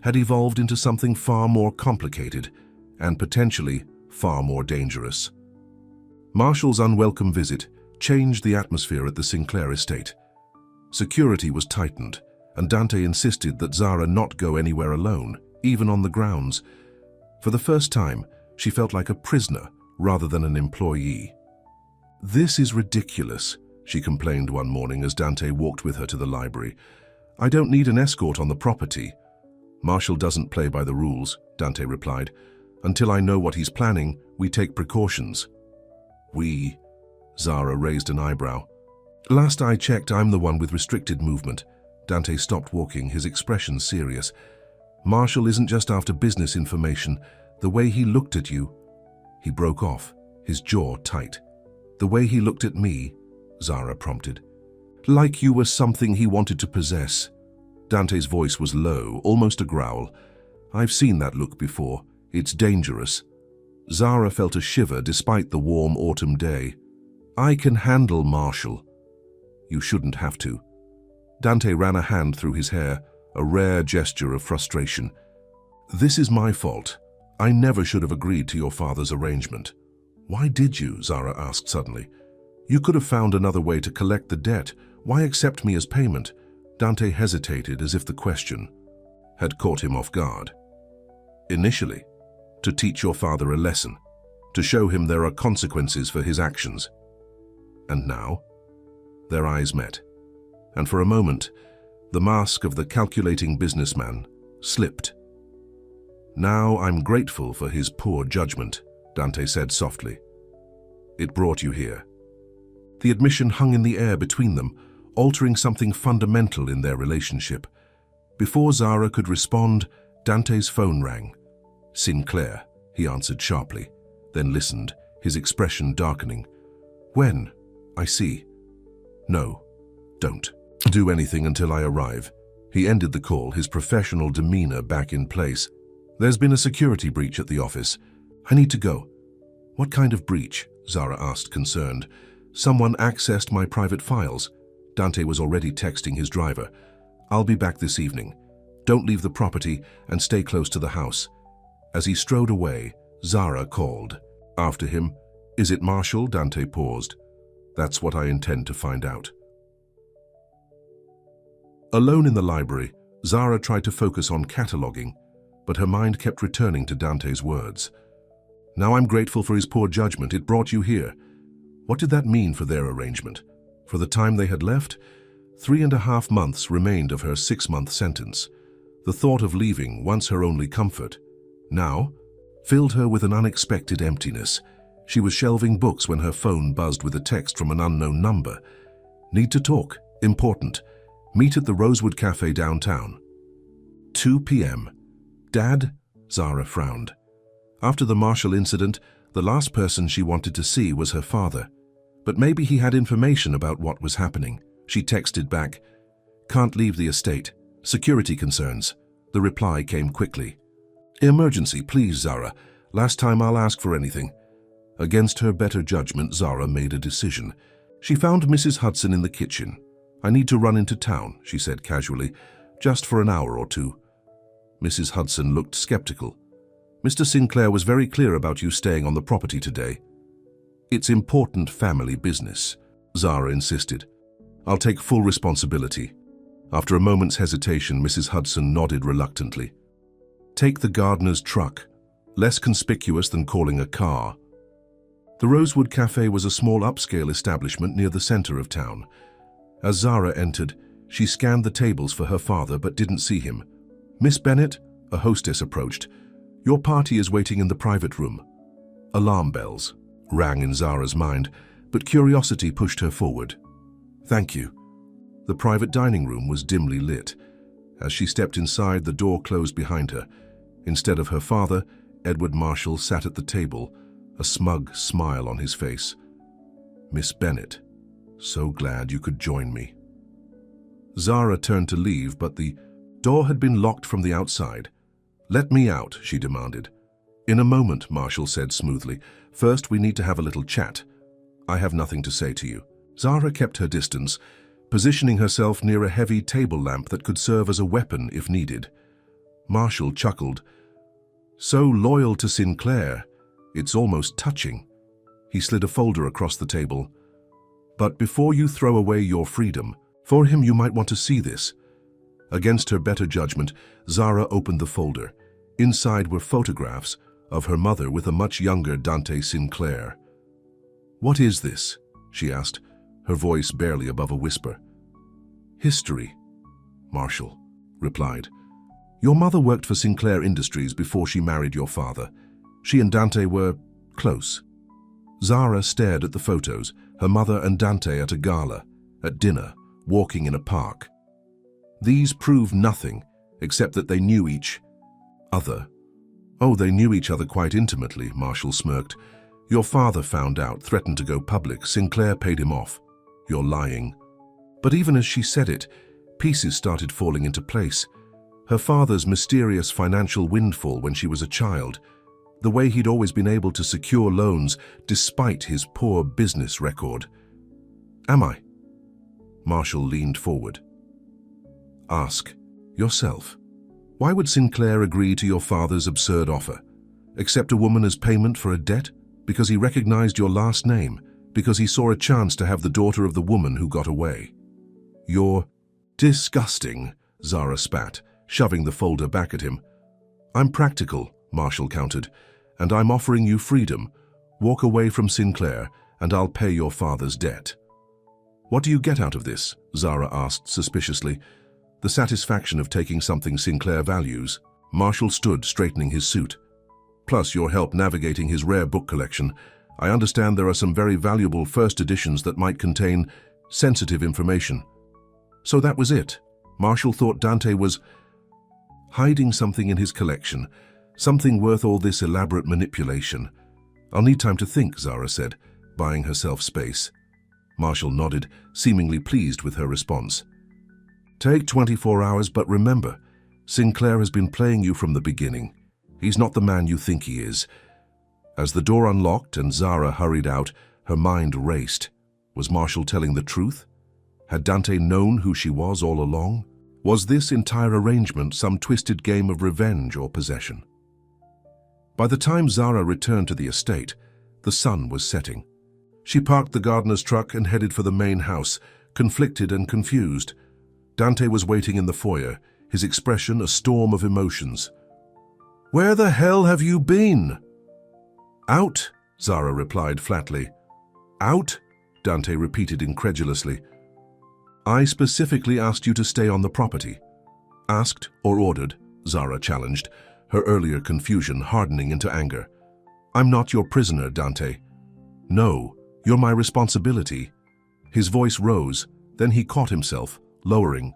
had evolved into something far more complicated and potentially far more dangerous. Marshall's unwelcome visit changed the atmosphere at the Sinclair estate. Security was tightened, and Dante insisted that Zara not go anywhere alone, even on the grounds. For the first time, she felt like a prisoner rather than an employee. This is ridiculous, she complained one morning as Dante walked with her to the library. I don't need an escort on the property. Marshall doesn't play by the rules, Dante replied. Until I know what he's planning, we take precautions. We? Zara raised an eyebrow. Last I checked, I'm the one with restricted movement. Dante stopped walking, his expression serious. Marshall isn't just after business information. The way he looked at you— He broke off, his jaw tight. The way he looked at me, Zara prompted. Like you were something he wanted to possess. Dante's voice was low, almost a growl. I've seen that look before. It's dangerous. Zara felt a shiver despite the warm autumn day. I can handle Marshall. You shouldn't have to. Dante ran a hand through his hair, a rare gesture of frustration. This is my fault. I never should have agreed to your father's arrangement. Why did you? Zara asked suddenly. You could have found another way to collect the debt. Why accept me as payment? Dante hesitated as if the question had caught him off guard. Initially, to teach your father a lesson, to show him there are consequences for his actions. And now, their eyes met, and for a moment, the mask of the calculating businessman slipped. Now I'm grateful for his poor judgment, Dante said softly. It brought you here. The admission hung in the air between them, altering something fundamental in their relationship. Before Zara could respond, Dante's phone rang. Sinclair, he answered sharply, then listened, his expression darkening. When? I see. No, don't. Do anything until I arrive. He ended the call, his professional demeanor back in place. There's been a security breach at the office. I need to go. What kind of breach? Zara asked, concerned. Someone accessed my private files. Dante was already texting his driver. I'll be back this evening. Don't leave the property and stay close to the house. As he strode away, Zara called. After him, Is it Marshall? Dante paused. That's what I intend to find out. Alone in the library, Zara tried to focus on cataloging, but her mind kept returning to Dante's words. Now I'm grateful for his poor judgment. It brought you here. What did that mean for their arrangement? For the time they had left, 3.5 months remained of her 6-month sentence. The thought of leaving, once her only comfort, now filled her with an unexpected emptiness. She was shelving books when her phone buzzed with a text from an unknown number. Need to talk. Important. Meet at the Rosewood Cafe downtown. 2 p.m. Dad? Zara frowned. After the Marshall incident, the last person she wanted to see was her father. But maybe he had information about what was happening. She texted back, "Can't leave the estate. Security concerns." The reply came quickly. "Emergency, please, Zara. Last time I'll ask for anything." Against her better judgment, Zara made a decision. She found Mrs. Hudson in the kitchen. "I need to run into town," she said casually, "just for an hour or two." Mrs. Hudson looked skeptical. "Mr. Sinclair was very clear about you staying on the property today." "It's important family business," Zara insisted. "I'll take full responsibility." After a moment's hesitation, Mrs. Hudson nodded reluctantly. "Take the gardener's truck. Less conspicuous than calling a car." The Rosewood Cafe was a small upscale establishment near the center of town. As Zara entered, she scanned the tables for her father but didn't see him. "Miss Bennett," a hostess approached. "Your party is waiting in the private room." Alarm bells rang in Zara's mind, but curiosity pushed her forward. "Thank you." The private dining room was dimly lit. As she stepped inside, the door closed behind her. Instead of her father, Edward Marshall sat at the table, a smug smile on his face. "Miss Bennett, so glad you could join me." Zara turned to leave, but the door had been locked from the outside. "Let me out," she demanded. "In a moment," Marshall said smoothly. "First, we need to have a little chat. I have nothing to say to you." Zara kept her distance, positioning herself near a heavy table lamp that could serve as a weapon if needed. Marshall chuckled. "So loyal to Sinclair. It's almost touching." He slid a folder across the table. "But before you throw away your freedom, for him you might want to see this." Against her better judgment, Zara opened the folder. Inside were photographs of her mother with a much younger Dante Sinclair. "What is this?" she asked, her voice barely above a whisper. "History," Marshall replied. "Your mother worked for Sinclair Industries before she married your father. She and Dante were close." Zara stared at the photos, her mother and Dante at a gala, at dinner, walking in a park. These prove nothing, except that they knew each other. "Oh, they knew each other quite intimately," Marshall smirked. "Your father found out, threatened to go public. Sinclair paid him off." "You're lying." But even as she said it, pieces started falling into place. Her father's mysterious financial windfall when she was a child, the way he'd always been able to secure loans despite his poor business record. "Am I?" Marshall leaned forward. "Ask yourself. Why would Sinclair agree to your father's absurd offer? Accept a woman as payment for a debt? Because he recognized your last name? Because he saw a chance to have the daughter of the woman who got away?" "You're disgusting," Zara spat, shoving the folder back at him. "I'm practical," Marshall countered, "and I'm offering you freedom. Walk away from Sinclair, and I'll pay your father's debt." "What do you get out of this?" Zara asked suspiciously. "The satisfaction of taking something Sinclair values." Marshall stood, straightening his suit. "Plus your help navigating his rare book collection. I understand there are some very valuable first editions that might contain sensitive information." So that was it. Marshall thought Dante was hiding something in his collection, something worth all this elaborate manipulation. "I'll need time to think," Zara said, buying herself space. Marshall nodded, seemingly pleased with her response. "Take 24 hours, but remember, Sinclair has been playing you from the beginning. He's not the man you think he is." As the door unlocked and Zara hurried out, her mind raced. Was Marshall telling the truth? Had Dante known who she was all along? Was this entire arrangement some twisted game of revenge or possession? By the time Zara returned to the estate, the sun was setting. She parked the gardener's truck and headed for the main house, conflicted and confused. Dante was waiting in the foyer, his expression a storm of emotions. "Where the hell have you been?" Out, Zara replied flatly. Out? Dante repeated incredulously. I specifically asked you to stay on the property. Asked or ordered, Zara challenged, her earlier confusion hardening into anger. I'm not your prisoner, Dante. No, you're my responsibility. His voice rose, then he caught himself, lowering.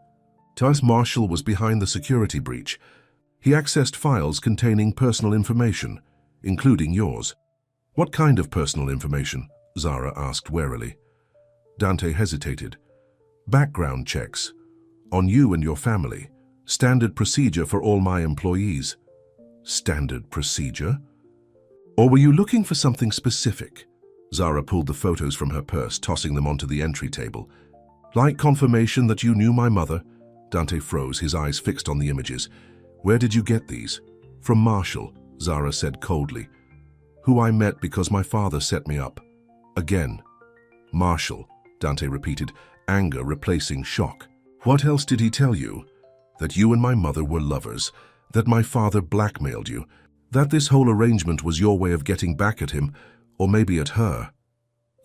Thomas Marshall was behind the security breach. He accessed files containing personal information, including yours. What kind of personal information? Zara asked warily. Dante hesitated. Background checks. On you and your family. Standard procedure for all my employees. Standard procedure? Or were you looking for something specific? Zara pulled the photos from her purse, tossing them onto the entry table. Like confirmation that you knew my mother? Dante froze, his eyes fixed on the images. Where did you get these? From Marshall, Zara said coldly. Who I met because my father set me up. Again. Marshall, Dante repeated, anger replacing shock. What else did he tell you? That you and my mother were lovers, that my father blackmailed you, that this whole arrangement was your way of getting back at him, or maybe at her.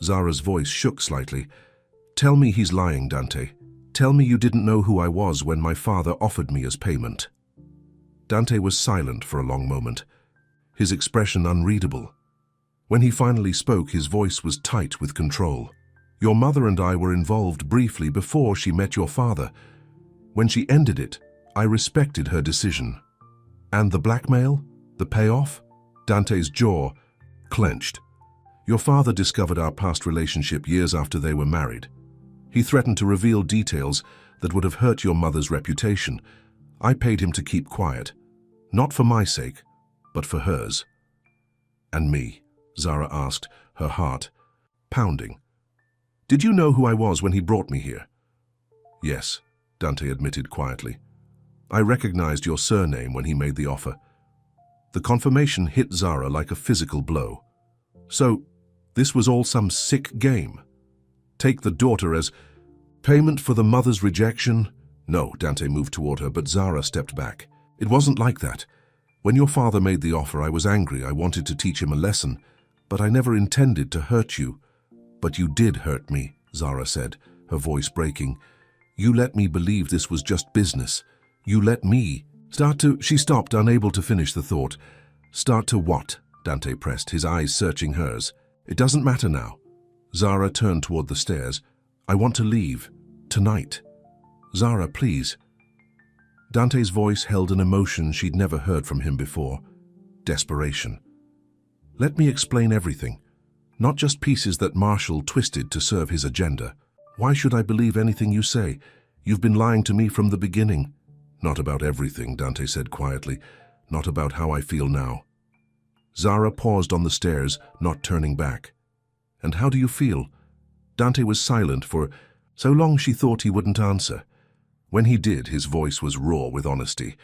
Zara's voice shook slightly. Tell me he's lying, Dante. Tell me you didn't know who I was when my father offered me as payment. Dante was silent for a long moment, his expression unreadable. When he finally spoke, his voice was tight with control. Your mother and I were involved briefly before she met your father. When she ended it, I respected her decision. And the blackmail? The payoff? Dante's jaw clenched. Your father discovered our past relationship years after they were married. He threatened to reveal details that would have hurt your mother's reputation. I paid him to keep quiet. Not for my sake, but for hers. And me? Zara asked, her heart pounding. Did you know who I was when he brought me here? Yes, Dante admitted quietly. I recognized your surname when he made the offer. The confirmation hit Zara like a physical blow. So, this was all some sick game. Take the daughter as payment for the mother's rejection? No, Dante moved toward her, but Zara stepped back. It wasn't like that. When your father made the offer, I was angry. I wanted to teach him a lesson, but I never intended to hurt you. But you did hurt me, Zara said, her voice breaking. You let me believe this was just business. You let me She stopped, unable to finish the thought. Start to what? Dante pressed, his eyes searching hers. It doesn't matter now. Zara turned toward the stairs. I want to leave. Tonight. Zara, please. Dante's voice held an emotion she'd never heard from him before. Desperation. Let me explain everything. Not just pieces that Marshall twisted to serve his agenda. Why should I believe anything you say? You've been lying to me from the beginning. Not about everything, Dante said quietly. Not about how I feel now. Zara paused on the stairs, not turning back. And how do you feel? Dante was silent for so long she thought he wouldn't answer. When he did, his voice was raw with honesty,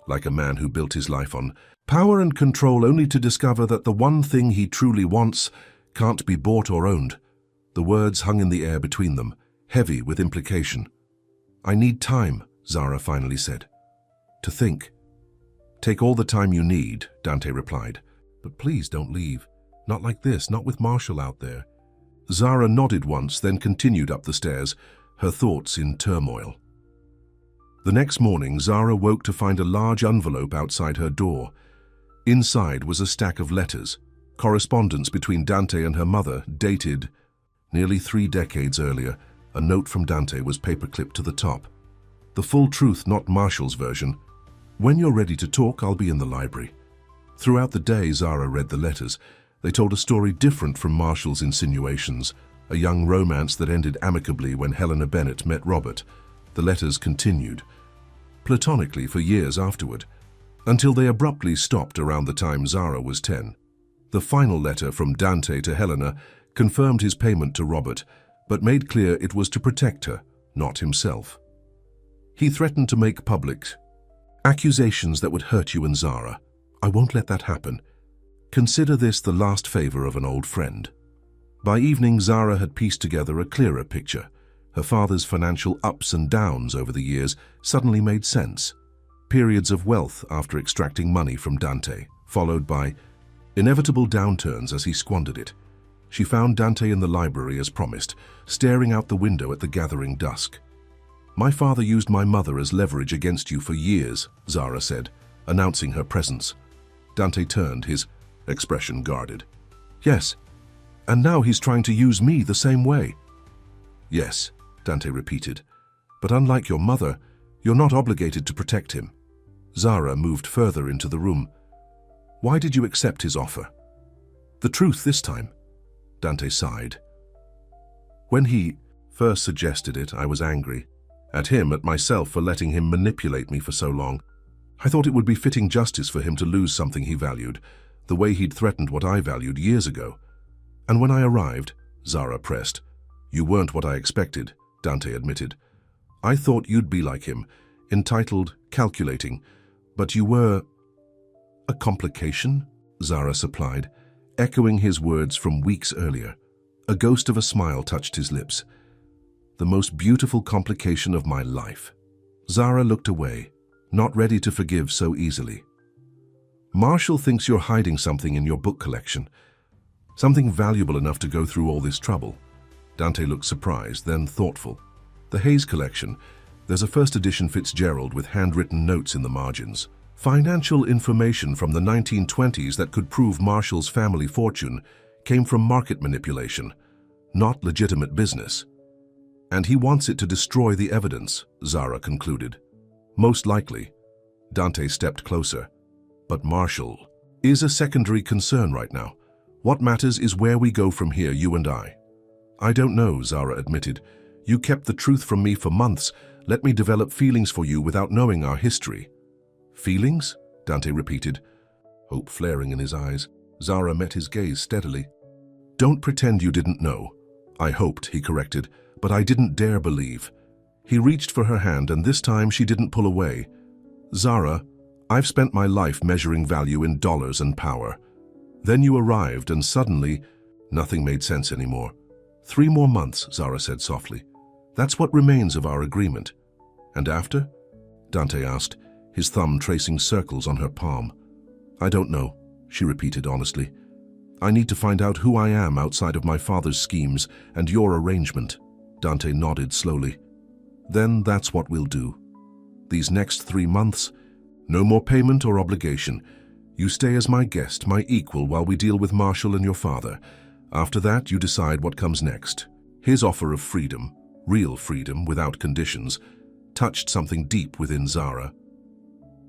like a man who built his life on power and control only to discover that the one thing he truly wants can't be bought or owned. The words hung in the air between them, heavy with implication. I need time, Zara finally said. To think. Take all the time you need, Dante replied. But please don't leave. Not like this, not with Marshall out there. Zara nodded once, then continued up the stairs, her thoughts in turmoil. The next morning, Zara woke to find a large envelope outside her door. Inside was a stack of letters, correspondence between Dante and her mother, dated nearly 3 decades earlier. A note from Dante was paperclipped to the top. The full truth, not Marshall's version. When you're ready to talk, I'll be in the library. Throughout the day, Zara read the letters. They told a story different from Marshall's insinuations, a young romance that ended amicably when Helena Bennett met Robert. The letters continued, platonically for years afterward, until they abruptly stopped around the time Zara was 10. The final letter from Dante to Helena confirmed his payment to Robert, but made clear it was to protect her, not himself. He threatened to make public accusations that would hurt you and Zara. I won't let that happen. Consider this the last favor of an old friend. By evening, Zara had pieced together a clearer picture. Her father's financial ups and downs over the years suddenly made sense. Periods of wealth after extracting money from Dante, followed by Inevitable downturns as he squandered it. She found Dante in the library as promised, staring out the window at the gathering dusk. "My father used my mother as leverage against you for years," Zara said, announcing her presence. Dante turned, his expression guarded. "Yes, and now he's trying to use me the same way." "Yes," Dante repeated, "but unlike your mother, you're not obligated to protect him." Zara moved further into the room. "Why did you accept his offer?" "The truth this time," Dante sighed. "When he first suggested it, I was angry. At him, at myself, for letting him manipulate me for so long. I thought it would be fitting justice for him to lose something he valued, the way he'd threatened what I valued years ago. And when I arrived," Zara pressed. "You weren't what I expected," Dante admitted. "I thought you'd be like him, entitled, calculating, but you were—" "A complication?" Zara supplied, echoing his words from weeks earlier. A ghost of a smile touched his lips. "The most beautiful complication of my life." Zara looked away, not ready to forgive so easily. "Marshall thinks you're hiding something in your book collection. Something valuable enough to go through all this trouble." Dante looked surprised, then thoughtful. "The Hayes collection. There's a first edition Fitzgerald with handwritten notes in the margins. Financial information from the 1920s that could prove Marshall's family fortune came from market manipulation, not legitimate business. And he wants it to destroy the evidence," Zara concluded. "Most likely." Dante stepped closer. "But Marshall is a secondary concern right now. What matters is where we go from here, you and I." "I don't know," Zara admitted. "You kept the truth from me for months. Let me develop feelings for you without knowing our history." "Feelings?" Dante repeated, hope flaring in his eyes. Zara met his gaze steadily. "Don't pretend you didn't know." "I hoped," he corrected, "but I didn't dare believe." He reached for her hand, and this time she didn't pull away. "Zara, I've spent my life measuring value in dollars and power. Then you arrived, and suddenly, nothing made sense anymore." "3 more months," Zara said softly. "That's what remains of our agreement." "And after?" Dante asked, his thumb tracing circles on her palm. "I don't know," she repeated honestly. "I need to find out who I am outside of my father's schemes and your arrangement." Dante nodded slowly. "Then that's what we'll do. These next 3 months, no more payment or obligation. You stay as my guest, my equal, while we deal with Marshall and your father. After that, you decide what comes next." His offer of freedom, real freedom without conditions, touched something deep within Zara.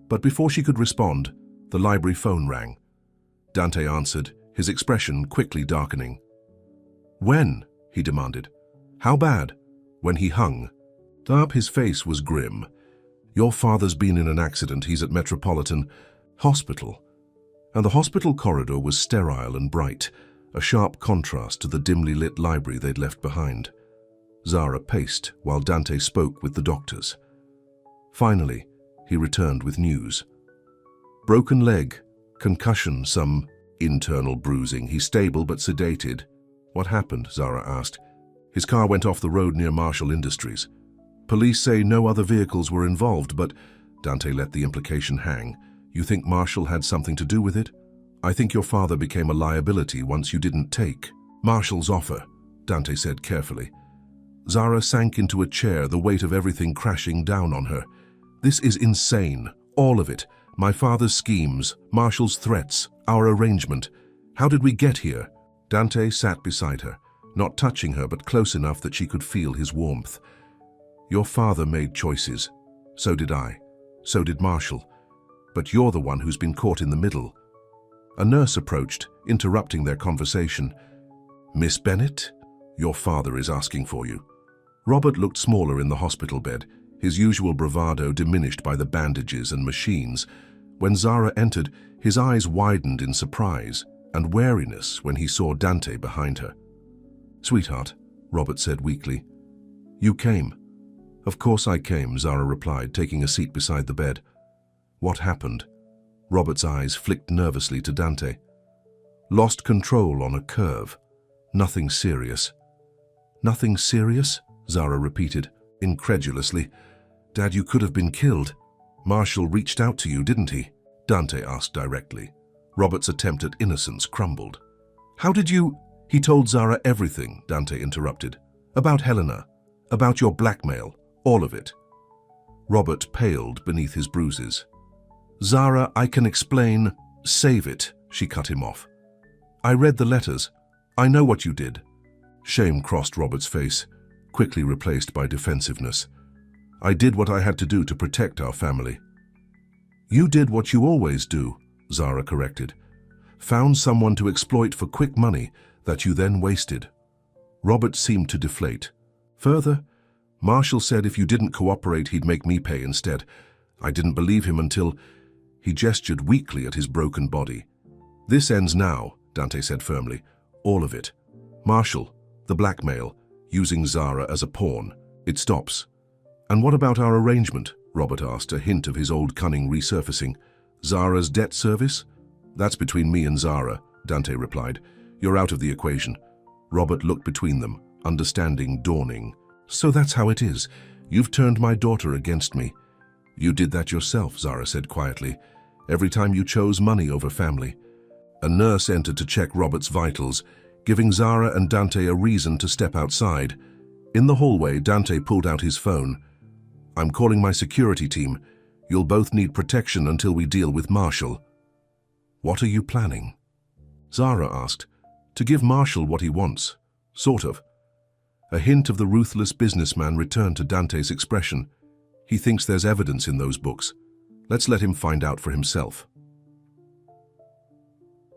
But before she could respond, the library phone rang. Dante answered, his expression quickly darkening. "When?" he demanded. "How bad?" When he hung. His face was grim. "Your father's been in an accident. He's at Metropolitan Hospital." And the hospital corridor was sterile and bright, a sharp contrast to the dimly lit library they'd left behind. Zara paced while Dante spoke with the doctors. Finally, he returned with news. "Broken leg, concussion, some internal bruising. He's stable but sedated." "What happened?" Zara asked. "His car went off the road near Marshall Industries. Police say no other vehicles were involved, but..." Dante let the implication hang. "You think Marshall had something to do with it?" "I think your father became a liability once you didn't take Marshall's offer," Dante said carefully. Zara sank into a chair, the weight of everything crashing down on her. "This is insane. All of it. My father's schemes, Marshall's threats, our arrangement. How did we get here?" Dante sat beside her, not touching her but close enough that she could feel his warmth. "Your father made choices. So did I. So did Marshall. But you're the one who's been caught in the middle." A nurse approached, interrupting their conversation. "Miss Bennett, your father is asking for you." Robert looked smaller in the hospital bed, his usual bravado diminished by the bandages and machines. When Zara entered, his eyes widened in surprise and wariness when he saw Dante behind her. "Sweetheart," Robert said weakly. "You came." "Of course I came," Zara replied, taking a seat beside the bed. "What happened?" Robert's eyes flicked nervously to Dante. "Lost control on a curve. Nothing serious." "Nothing serious?" Zara repeated, incredulously. "Dad, you could have been killed." "Marshall reached out to you, didn't he?" Dante asked directly. Robert's attempt at innocence crumbled. How did you— He told Zara everything, Dante interrupted. About Helena, about your blackmail, all of it. Robert paled beneath his bruises. Zara, I can explain— Save it, she cut him off. I read the letters. I know what you did. Shame crossed Robert's face, quickly replaced by defensiveness. I did what I had to do to protect our family. You did what you always do, Zara corrected. Found someone to exploit for quick money that you then wasted. Robert seemed to deflate. Further, Marshall said if you didn't cooperate, he'd make me pay instead. I didn't believe him until— He gestured weakly at his broken body. This ends now, Dante said firmly. All of it. Marshall, the blackmail, using Zara as a pawn. It stops. And what about our arrangement? Robert asked, a hint of his old cunning resurfacing. Zara's debt service? That's between me and Zara, Dante replied. You're out of the equation. Robert looked between them, understanding dawning. So that's how it is. You've turned my daughter against me. You did that yourself, Zara said quietly. Every time you chose money over family. A nurse entered to check Robert's vitals, giving Zara and Dante a reason to step outside. In the hallway, Dante pulled out his phone. I'm calling my security team. You'll both need protection until we deal with Marshall. What are you planning? Zara asked. To give Marshall what he wants. Sort of. A hint of the ruthless businessman returned to Dante's expression. He thinks there's evidence in those books. Let's let him find out for himself.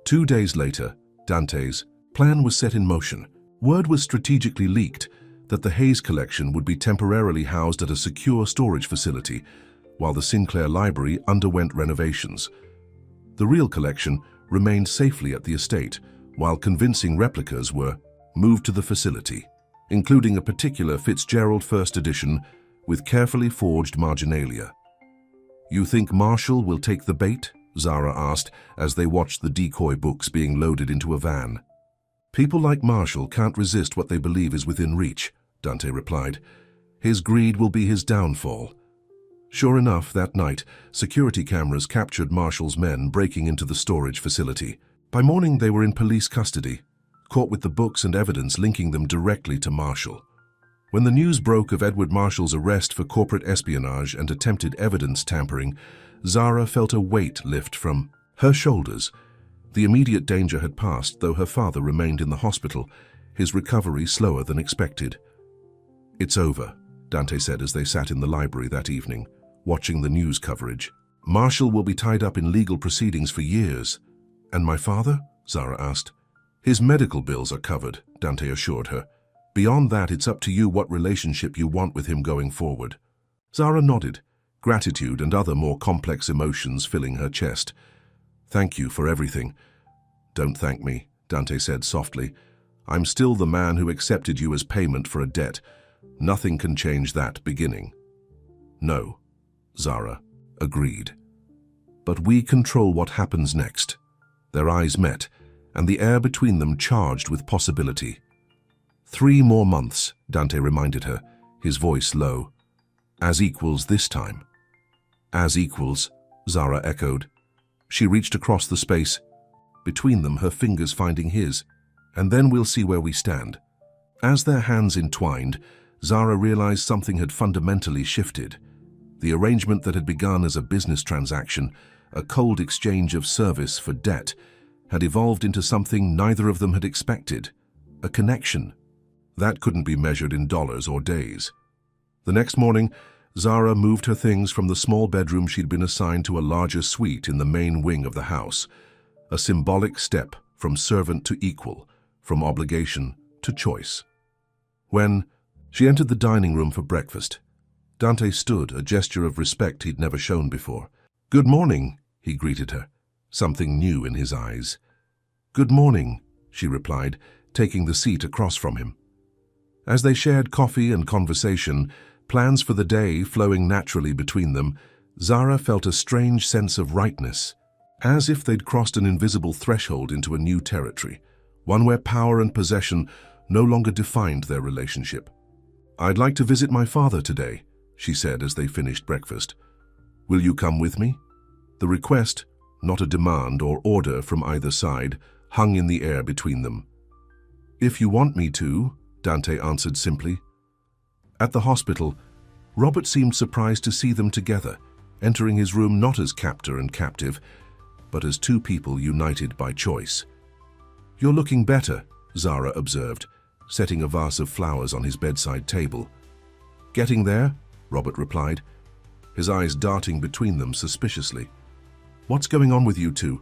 2 days later, Dante's plan was set in motion. Word was strategically leaked that the Hayes collection would be temporarily housed at a secure storage facility while the Sinclair library underwent renovations. The real collection remained safely at the estate, while convincing replicas were moved to the facility, including a particular Fitzgerald First Edition with carefully forged marginalia. You think Marshall will take the bait? Zara asked as they watched the decoy books being loaded into a van. People like Marshall can't resist what they believe is within reach, Dante replied. His greed will be his downfall. Sure enough, that night, security cameras captured Marshall's men breaking into the storage facility. By morning, they were in police custody, caught with the books and evidence linking them directly to Marshall. When the news broke of Edward Marshall's arrest for corporate espionage and attempted evidence tampering, Zara felt a weight lift from her shoulders. The immediate danger had passed, though her father remained in the hospital, his recovery slower than expected. It's over, Dante said as they sat in the library that evening, watching the news coverage. Marshall will be tied up in legal proceedings for years. And my father? Zara asked. His medical bills are covered, Dante assured her. Beyond that, it's up to you what relationship you want with him going forward. Zara nodded, gratitude and other more complex emotions filling her chest. Thank you for everything. Don't thank me, Dante said softly. I'm still the man who accepted you as payment for a debt. Nothing can change that beginning. No, Zara agreed. But we control what happens next. Their eyes met, and the air between them charged with possibility. 3 more months, Dante reminded her, his voice low. As equals this time. As equals, Zara echoed. She reached across the space, between them her fingers finding his, and then we'll see where we stand. As their hands entwined, Zara realized something had fundamentally shifted. The arrangement that had begun as a business transaction, a cold exchange of service for debt, had evolved into something neither of them had expected, a connection. That couldn't be measured in dollars or days. The next morning, Zara moved her things from the small bedroom she'd been assigned to a larger suite in the main wing of the house, a symbolic step from servant to equal, from obligation to choice. When she entered the dining room for breakfast, Dante stood, a gesture of respect he'd never shown before. "Good morning," he greeted her, something new in his eyes. "Good morning," she replied, taking the seat across from him. As they shared coffee and conversation, plans for the day flowing naturally between them, Zara felt a strange sense of rightness, as if they'd crossed an invisible threshold into a new territory, one where power and possession no longer defined their relationship. "I'd like to visit my father today," she said as they finished breakfast. "Will you come with me?" The request, not a demand or order from either side, hung in the air between them. "If you want me to," Dante answered simply. At the hospital, Robert seemed surprised to see them together, entering his room not as captor and captive, but as two people united by choice. "You're looking better," Zara observed, setting a vase of flowers on his bedside table. "Getting there," Robert replied, his eyes darting between them suspiciously. "What's going on with you two?"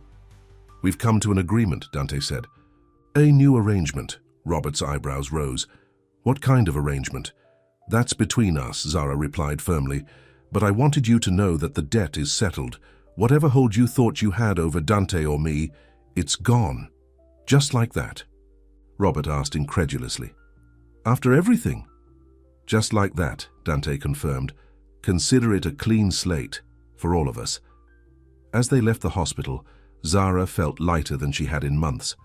"We've come to an agreement," Dante said. "A new arrangement." Robert's eyebrows rose. "What kind of arrangement?" "That's between us," Zara replied firmly. "But I wanted you to know that the debt is settled. Whatever hold you thought you had over Dante or me, it's gone. Just like that." Robert asked incredulously. "After everything?" "Just like that," Dante confirmed. "Consider it a clean slate, for all of us." As they left the hospital, Zara felt lighter than she had in months.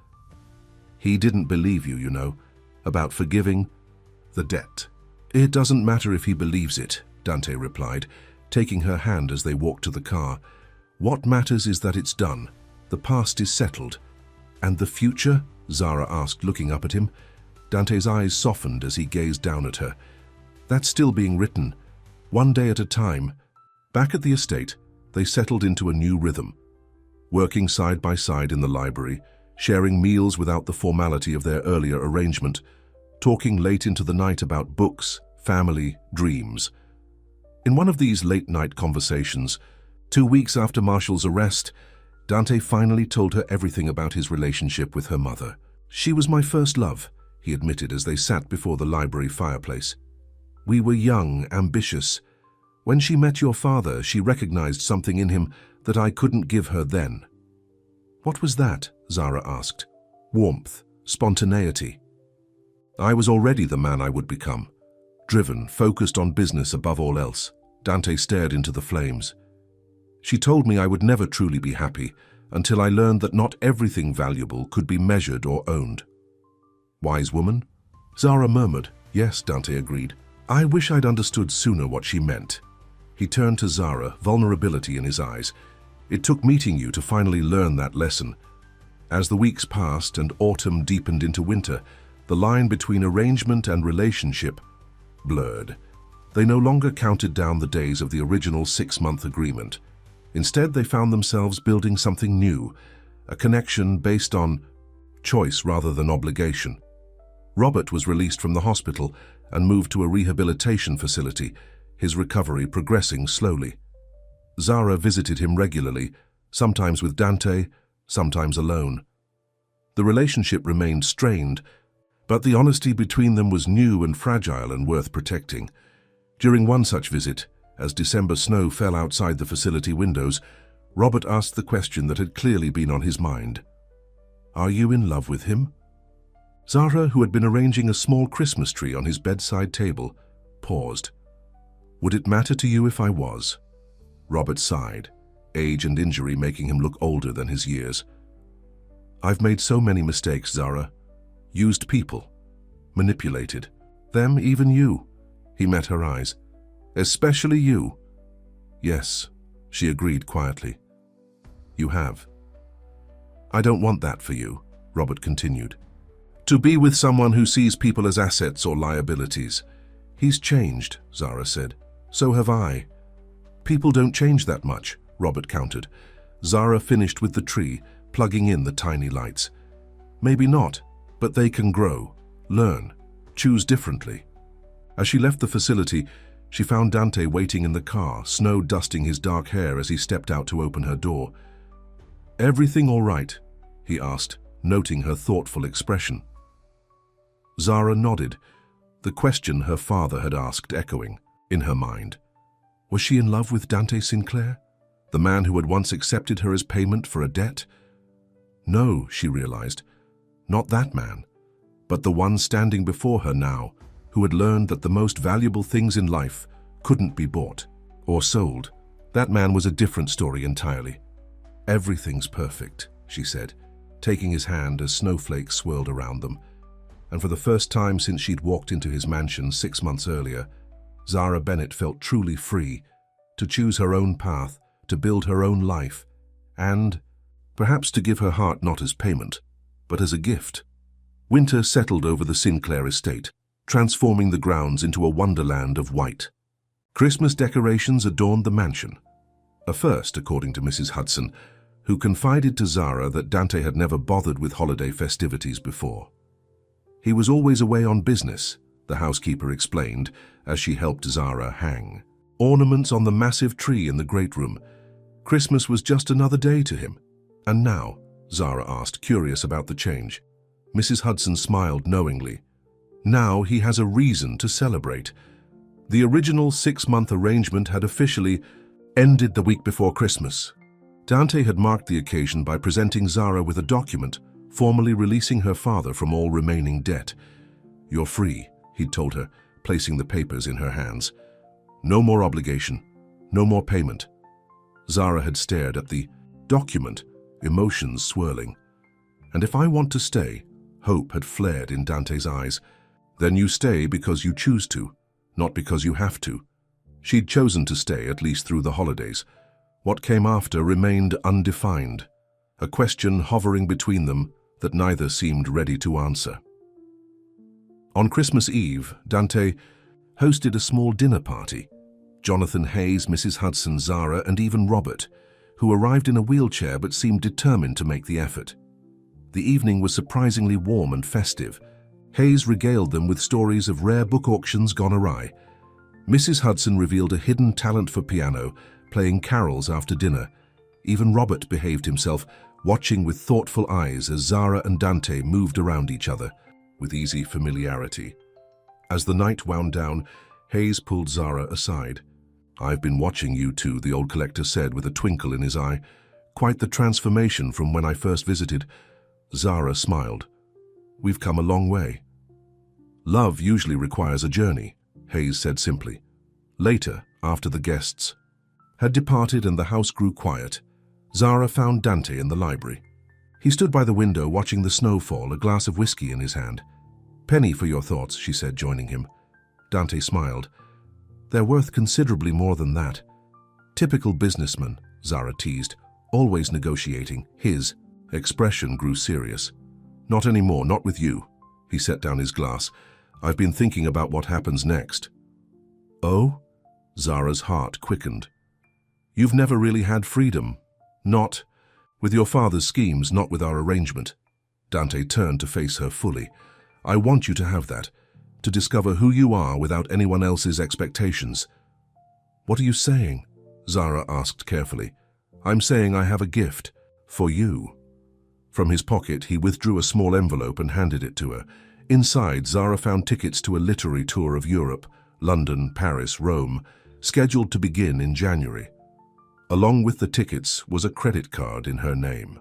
"He didn't believe you, you know, about forgiving the debt." "It doesn't matter if he believes it," Dante replied, taking her hand as they walked to the car. "What matters is that it's done. The past is settled." "And the future?" Zara asked, looking up at him. Dante's eyes softened as he gazed down at her. "That's still being written, one day at a time." Back at the estate, they settled into a new rhythm, working side by side in the library, sharing meals without the formality of their earlier arrangement, talking late into the night about books, family, dreams. In one of these late-night conversations, 2 weeks after Marshall's arrest, Dante finally told her everything about his relationship with her mother. "She was my first love," he admitted as they sat before the library fireplace. "We were young, ambitious. When she met your father, she recognized something in him that I couldn't give her then." "What was that?" Zara asked. "Warmth, spontaneity. I was already the man I would become, driven, focused on business above all else." Dante stared into the flames. "She told me I would never truly be happy until I learned that not everything valuable could be measured or owned." "Wise woman?" Zara murmured. "Yes," Dante agreed. "I wish I'd understood sooner what she meant." He turned to Zara, vulnerability in his eyes. "It took meeting you to finally learn that lesson." As the weeks passed and autumn deepened into winter, the line between arrangement and relationship blurred. They no longer counted down the days of the original 6-month agreement. Instead, they found themselves building something new, a connection based on choice rather than obligation. Robert was released from the hospital and moved to a rehabilitation facility, his recovery progressing slowly. Zara visited him regularly, sometimes with Dante, sometimes alone. The relationship remained strained, but the honesty between them was new and fragile and worth protecting. During one such visit, as December snow fell outside the facility windows, Robert asked the question that had clearly been on his mind. "Are you in love with him?" Zara, who had been arranging a small Christmas tree on his bedside table, paused. "Would it matter to you if I was?" Robert sighed, age and injury making him look older than his years. "I've made so many mistakes, Zara. Used people. Manipulated. Them, even you." He met her eyes. "Especially you." "Yes," she agreed quietly. "You have." "I don't want that for you," Robert continued. "To be with someone who sees people as assets or liabilities." "He's changed," Zara said. "So have I." "People don't change that much," Robert countered. Zara finished with the tree, plugging in the tiny lights. "Maybe not, but they can grow, learn, choose differently." As she left the facility, she found Dante waiting in the car, snow dusting his dark hair as he stepped out to open her door. "Everything all right?" he asked, noting her thoughtful expression. Zara nodded, the question her father had asked echoing in her mind. Was she in love with Dante Sinclair, the man who had once accepted her as payment for a debt? No, she realized, not that man, but the one standing before her now, who had learned that the most valuable things in life couldn't be bought or sold. That man was a different story entirely. "Everything's perfect," she said, taking his hand as snowflakes swirled around them. And for the first time since she'd walked into his mansion 6 months earlier, Zara Bennett felt truly free to choose her own path, to build her own life, and perhaps to give her heart not as payment, but as a gift. Winter settled over the Sinclair estate, transforming the grounds into a wonderland of white. Christmas decorations adorned the mansion. A first, according to Mrs. Hudson, who confided to Zara that Dante had never bothered with holiday festivities before. He was always away on business, the housekeeper explained as she helped Zara hang ornaments on the massive tree in the great room. Christmas was just another day to him. And now, Zara asked, curious about the change. Mrs. Hudson smiled knowingly. Now he has a reason to celebrate. The original 6-month arrangement had officially ended the week before Christmas. Dante had marked the occasion by presenting Zara with a document, formally releasing her father from all remaining debt. "You're free," he'd told her, placing the papers in her hands. "No more obligation, no more payment." Zara had stared at the document, emotions swirling. "And if I want to stay," hope had flared in Dante's eyes. "Then you stay because you choose to, not because you have to." She'd chosen to stay, at least through the holidays. What came after remained undefined, a question hovering between them that neither seemed ready to answer. On Christmas Eve, Dante hosted a small dinner party. Jonathan Hayes, Mrs. Hudson, Zara, and even Robert, who arrived in a wheelchair but seemed determined to make the effort. The evening was surprisingly warm and festive. Hayes regaled them with stories of rare book auctions gone awry. Mrs. Hudson revealed a hidden talent for piano, playing carols after dinner. Even Robert behaved himself, watching with thoughtful eyes as Zara and Dante moved around each other with easy familiarity. As the night wound down, Hayes pulled Zara aside. "I've been watching you two," the old collector said with a twinkle in his eye. "Quite the transformation from when I first visited." Zara smiled. "We've come a long way." "Love usually requires a journey," Hayes said simply. Later, after the guests had departed and the house grew quiet, Zara found Dante in the library. He stood by the window watching the snow fall, a glass of whiskey in his hand. "Penny for your thoughts," she said, joining him. Dante smiled. "They're worth considerably more than that." "Typical businessman," Zara teased, always negotiating. His expression grew serious. "Not anymore, not with you." He set down his glass. "I've been thinking about what happens next." "Oh?" Zara's heart quickened. "You've never really had freedom. Not with your father's schemes, not with our arrangement." Dante turned to face her fully. "I want you to have that, to discover who you are without anyone else's expectations." "What are you saying?" Zara asked carefully. "I'm saying I have a gift for you." From his pocket, he withdrew a small envelope and handed it to her. Inside, Zara found tickets to a literary tour of Europe, London, Paris, Rome, scheduled to begin in January. Along with the tickets was a credit card in her name.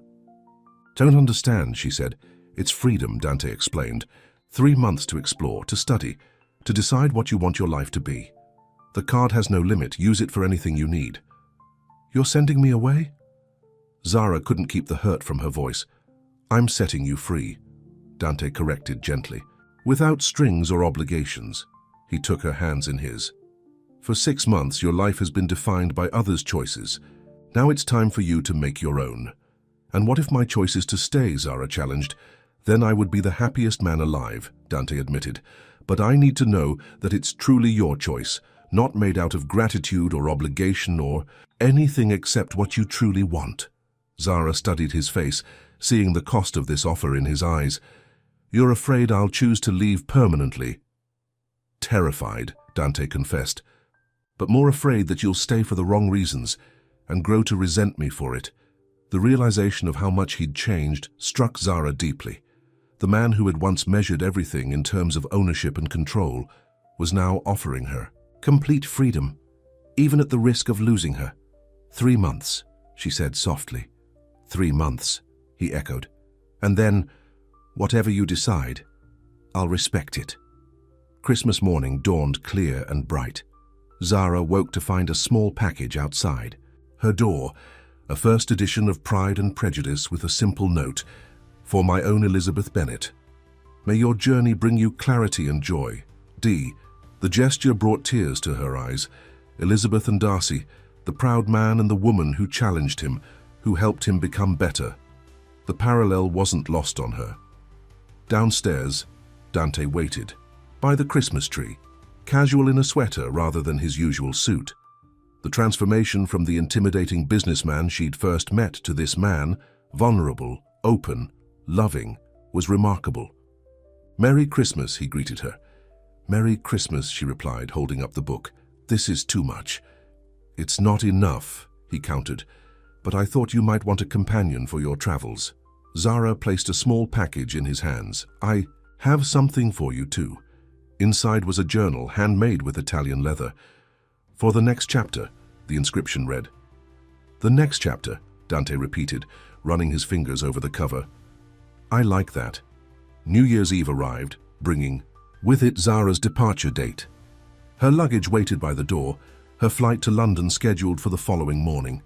"Don't understand," she said. "It's freedom," Dante explained. 3 months to explore, to study, to decide what you want your life to be. The card has no limit. Use it for anything you need." "You're sending me away?" Zara couldn't keep the hurt from her voice. "I'm setting you free," Dante corrected gently. "Without strings or obligations." He took her hands in his. "For 6 months, your life has been defined by others' choices. Now it's time for you to make your own." "And what if my choice is to stay?" Zara challenged. "Then I would be the happiest man alive," Dante admitted. "But I need to know that it's truly your choice, not made out of gratitude or obligation or anything except what you truly want." Zara studied his face, seeing the cost of this offer in his eyes. "You're afraid I'll choose to leave permanently?" "Terrified," Dante confessed. "But more afraid that you'll stay for the wrong reasons and grow to resent me for it." The realization of how much he'd changed struck Zara deeply. The man who had once measured everything in terms of ownership and control was now offering her complete freedom, even at the risk of losing her. 3 months, she said softly. 3 months, he echoed. "And then, whatever you decide, I'll respect it." Christmas morning dawned clear and bright. Zara woke to find a small package outside her door, a first edition of Pride and Prejudice with a simple note, "For my own Elizabeth Bennet. May your journey bring you clarity and joy. D." The gesture brought tears to her eyes. Elizabeth and Darcy, the proud man and the woman who challenged him, who helped him become better, The parallel wasn't lost on her. Downstairs, Dante waited, by the Christmas tree, casual in a sweater rather than his usual suit. The transformation from the intimidating businessman she'd first met to this man, vulnerable, open, loving, was remarkable. "Merry Christmas," he greeted her. "Merry Christmas," she replied, holding up the book. "This is too much." "It's not enough," he countered, "but I thought you might want a companion for your travels." Zara placed a small package in his hands. "I have something for you too." Inside was a journal handmade with Italian leather. "For the next chapter," the inscription read. "The next chapter," Dante repeated, running his fingers over the cover. "I like that." New Year's Eve arrived, bringing with it Zara's departure date. Her luggage waited by the door, her flight to London scheduled for the following morning.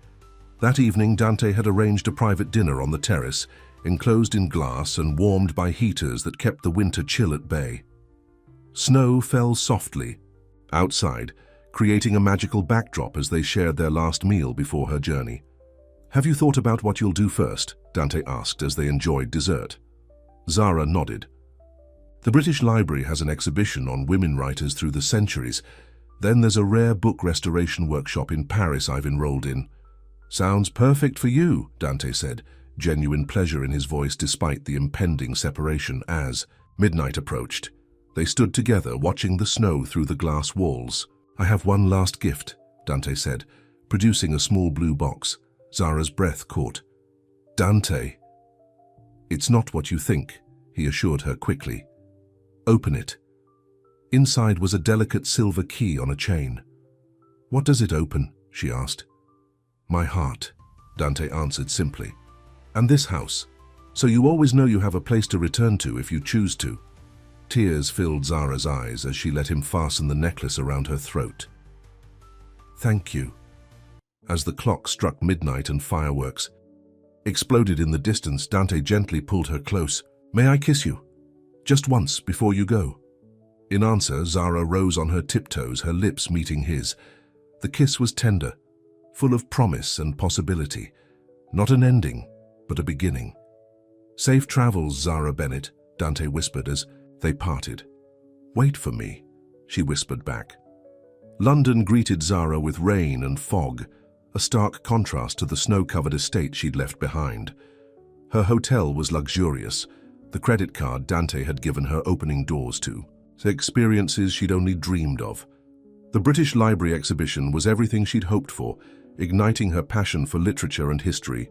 That evening, Dante had arranged a private dinner on the terrace, enclosed in glass and warmed by heaters that kept the winter chill at bay. Snow fell softly outside, creating a magical backdrop as they shared their last meal before her journey. "Have you thought about what you'll do first?" Dante asked as they enjoyed dessert. Zara nodded. "The British Library has an exhibition on women writers through the centuries. Then there's a rare book restoration workshop in Paris I've enrolled in." "Sounds perfect for you," Dante said, genuine pleasure in his voice despite the impending separation. As midnight approached, they stood together watching the snow through the glass walls. "I have one last gift," Dante said, producing a small blue box. Zara's breath caught. "Dante." "It's not what you think," he assured her quickly. "Open it." Inside was a delicate silver key on a chain. "What does it open?" she asked. "My heart," Dante answered simply. "And this house, so you always know you have a place to return to if you choose to." Tears filled Zara's eyes as she let him fasten the necklace around her throat. "Thank you." As the clock struck midnight and fireworks exploded in the distance, Dante gently pulled her close. "May I kiss you? Just once before you go." In answer, Zara rose on her tiptoes, her lips meeting his. The kiss was tender, full of promise and possibility. Not an ending, but a beginning. "Safe travels, Zara Bennett," Dante whispered as they parted. "Wait for me," she whispered back. London greeted Zara with rain and fog, a stark contrast to the snow-covered estate she'd left behind. Her hotel was luxurious, the credit card Dante had given her opening doors to, experiences she'd only dreamed of. The British Library exhibition was everything she'd hoped for, igniting her passion for literature and history.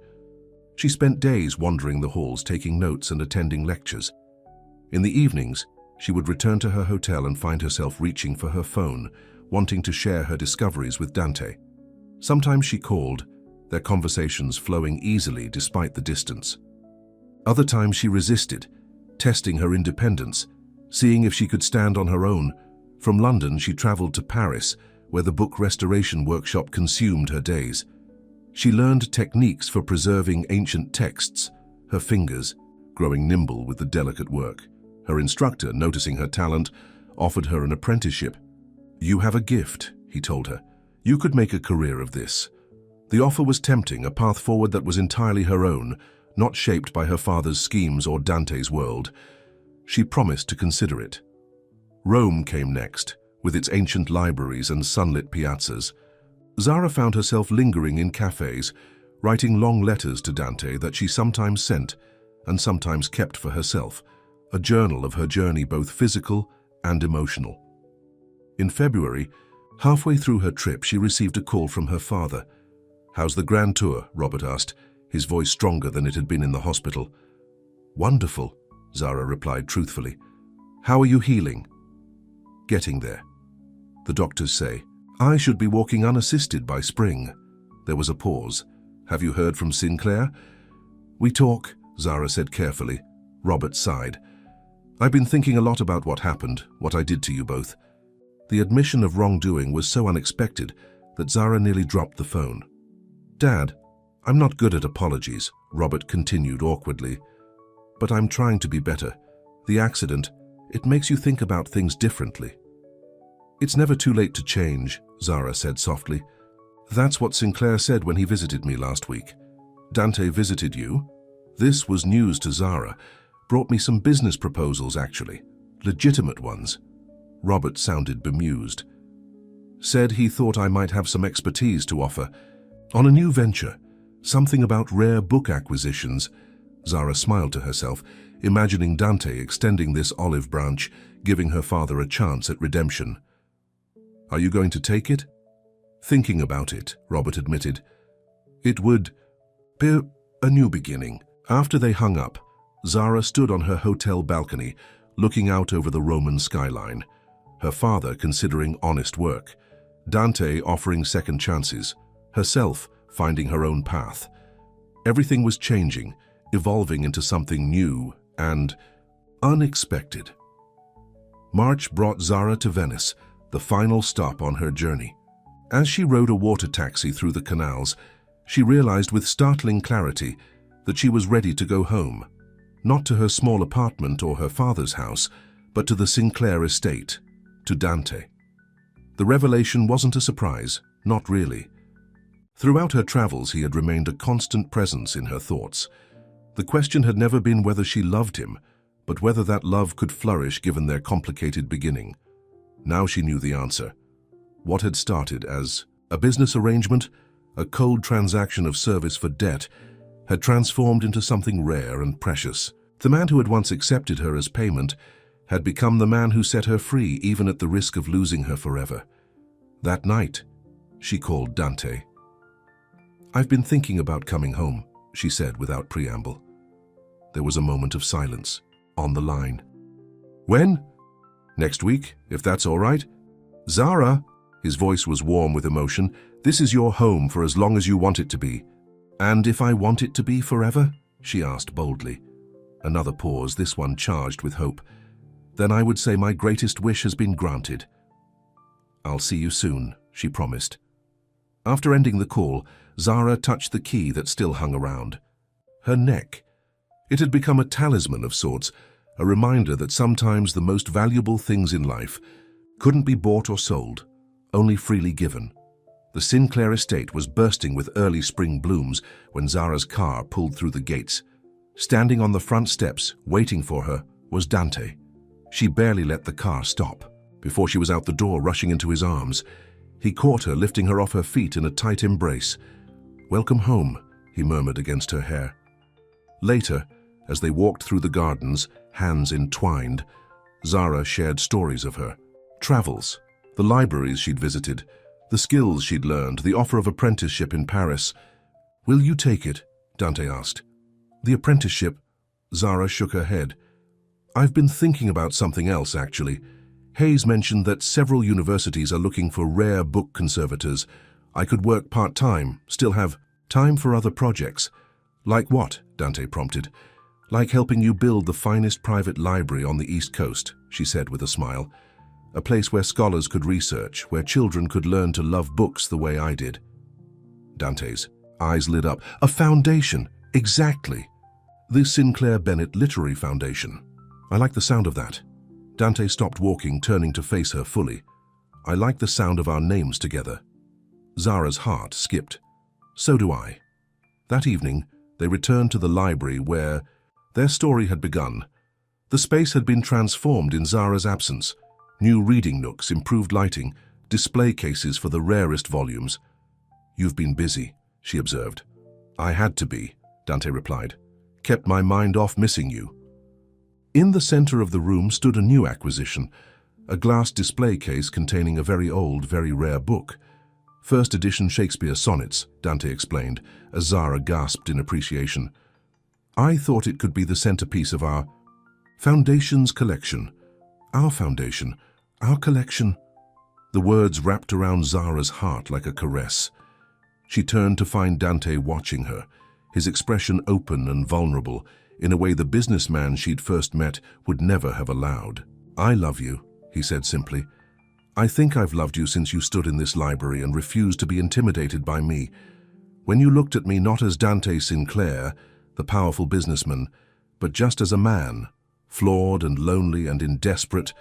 She spent days wandering the halls, taking notes and attending lectures. In the evenings, she would return to her hotel and find herself reaching for her phone, wanting to share her discoveries with Dante. Sometimes she called, their conversations flowing easily despite the distance. Other times she resisted, testing her independence, seeing if she could stand on her own. From London, she traveled to Paris, where the book restoration workshop consumed her days. She learned techniques for preserving ancient texts, her fingers growing nimble with the delicate work. Her instructor, noticing her talent, offered her an apprenticeship. "You have a gift," he told her. "You could make a career of this." The offer was tempting, a path forward that was entirely her own, not shaped by her father's schemes or Dante's world. She promised to consider it. Rome came next, with its ancient libraries and sunlit piazzas. Zara found herself lingering in cafes, writing long letters to Dante that she sometimes sent and sometimes kept for herself, a journal of her journey, both physical and emotional. In February, halfway through her trip, she received a call from her father. "How's the grand tour?" Robert asked, his voice stronger than it had been in the hospital. "Wonderful," Zara replied truthfully. "How are you healing?" "Getting there. The doctors say I should be walking unassisted by spring." There was a pause. "Have you heard from Sinclair?" "We talk," Zara said carefully. Robert sighed. "I've been thinking a lot about what happened, what I did to you both." The admission of wrongdoing was so unexpected that Zara nearly dropped the phone. "Dad, I'm not good at apologies," Robert continued awkwardly. "But I'm trying to be better. The accident, it makes you think about things differently." "It's never too late to change," Zara said softly. "That's what Sinclair said when he visited me last week." "Dante visited you?" This was news to Zara. Brought me some business proposals, actually. Legitimate ones. Robert sounded bemused. Said he thought I might have some expertise to offer. On a new venture. Something about rare book acquisitions. Zara smiled to herself, imagining Dante extending this olive branch, giving her father a chance at redemption. Are you going to take it? Thinking about it, Robert admitted. It would be a new beginning. After they hung up, Zara stood on her hotel balcony, looking out over the Roman skyline. Her father considering honest work, Dante offering second chances, herself finding her own path. Everything was changing, evolving into something new and unexpected. March brought Zara to Venice, the final stop on her journey. As she rode a water taxi through the canals, she realized with startling clarity that she was ready to go home, not to her small apartment or her father's house, but to the Sinclair estate, to Dante. The revelation wasn't a surprise, not really. Throughout her travels, he had remained a constant presence in her thoughts. The question had never been whether she loved him, but whether that love could flourish given their complicated beginning. Now she knew the answer. What had started as a business arrangement, a cold transaction of service for debt, had transformed into something rare and precious. The man who had once accepted her as payment had become the man who set her free, even at the risk of losing her forever. That night, she called Dante. "I've been thinking about coming home," she said without preamble. There was a moment of silence, on the line. "When?" "Next week, if that's all right." "Zara," his voice was warm with emotion, "this is your home for as long as you want it to be." "And if I want it to be forever?" she asked boldly. Another pause, this one charged with hope. "Then I would say my greatest wish has been granted." "I'll see you soon," she promised. After ending the call, Zara touched the key that still hung around. Her neck. It had become a talisman of sorts, a reminder that sometimes the most valuable things in life couldn't be bought or sold, only freely given. The Sinclair estate was bursting with early spring blooms when Zara's car pulled through the gates. Standing on the front steps, waiting for her, was Dante. She barely let the car stop. Before she was out the door, rushing into his arms, he caught her, lifting her off her feet in a tight embrace. "Welcome home," he murmured against her hair. Later, as they walked through the gardens, hands entwined, Zara shared stories of her travels, the libraries she'd visited, the skills she'd learned, the offer of apprenticeship in Paris. "Will you take it?" Dante asked. "The apprenticeship?" Zara shook her head. "I've been thinking about something else, actually. Hayes mentioned that several universities are looking for rare book conservators. I could work part-time, still have time for other projects." "Like what?" Dante prompted. "Like helping you build the finest private library on the East Coast," she said with a smile. "A place where scholars could research, where children could learn to love books the way I did." Dante's eyes lit up. "A foundation! Exactly! The Sinclair Bennett Literary Foundation. I like the sound of that." Dante stopped walking, turning to face her fully. "I like the sound of our names together." Zara's heart skipped. "So do I." That evening, they returned to the library where their story had begun. The space had been transformed in Zara's absence. New reading nooks, improved lighting, display cases for the rarest volumes. "You've been busy," she observed. "I had to be," Dante replied. "Kept my mind off missing you." In the center of the room stood a new acquisition, a glass display case containing a very old, very rare book. First edition Shakespeare sonnets, Dante explained, as Zara gasped in appreciation. "I thought it could be the centerpiece of our foundation's collection." "Our foundation, our collection." The words wrapped around Zara's heart like a caress. She turned to find Dante watching her, his expression open and vulnerable, in a way the businessman she'd first met would never have allowed. "I love you," he said simply. "I think I've loved you since you stood in this library and refused to be intimidated by me. When you looked at me not as Dante Sinclair, the powerful businessman, but just as a man, flawed and lonely and in desperate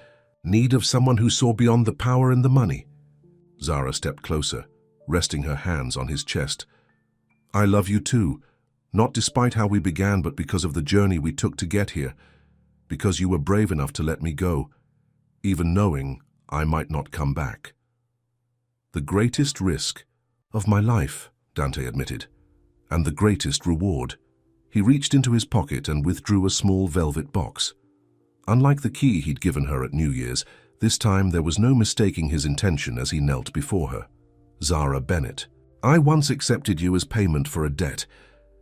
need of someone who saw beyond the power and the money." Zara stepped closer, resting her hands on his chest. "I love you too, Not despite how we began, but because of the journey we took to get here. Because you were brave enough to let me go, even knowing I might not come back. The greatest risk of my life, Dante admitted, and the greatest reward. He reached into his pocket and withdrew a small velvet box. Unlike the key he'd given her at New Year's, this time there was no mistaking his intention as he knelt before her. Zara Bennett, I once accepted you as payment for a debt.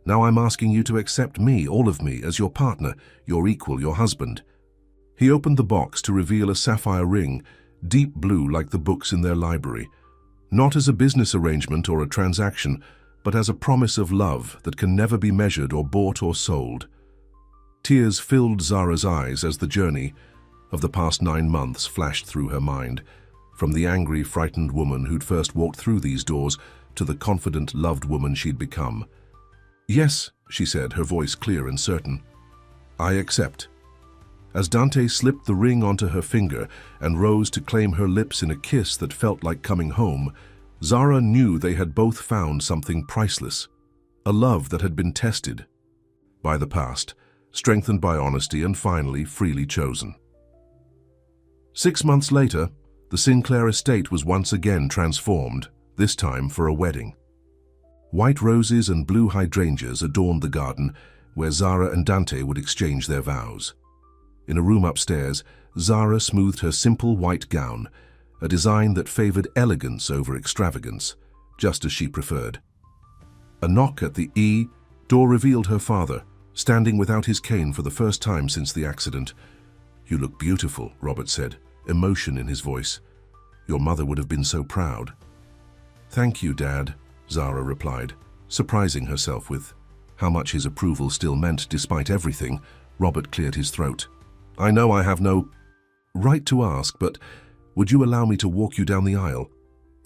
Now I'm asking you to accept me, all of me, as your partner, your equal, your husband. He opened the box to reveal a sapphire ring, deep blue like the books in their library, not as a business arrangement or a transaction, but as a promise of love that can never be measured or bought or sold. Tears filled Zara's eyes as the journey of the past 9 months flashed through her mind, from the angry, frightened woman who'd first walked through these doors to the confident, loved woman she'd become. Yes, she said, her voice clear and certain. I accept. As Dante slipped the ring onto her finger and rose to claim her lips in a kiss that felt like coming home, Zara knew they had both found something priceless, a love that had been tested by the past, strengthened by honesty, and finally freely chosen. 6 months later, the Sinclair estate was once again transformed, this time for a wedding. White roses and blue hydrangeas adorned the garden where Zara and Dante would exchange their vows. In a room upstairs, Zara smoothed her simple white gown, a design that favored elegance over extravagance, just as she preferred. A knock at the door revealed her father, standing without his cane for the first time since the accident. You look beautiful, Robert said, emotion in his voice. Your mother would have been so proud. Thank you, Dad, Zara replied, surprising herself with how much his approval still meant despite everything. Robert cleared his throat. I know I have no right to ask, but would you allow me to walk you down the aisle?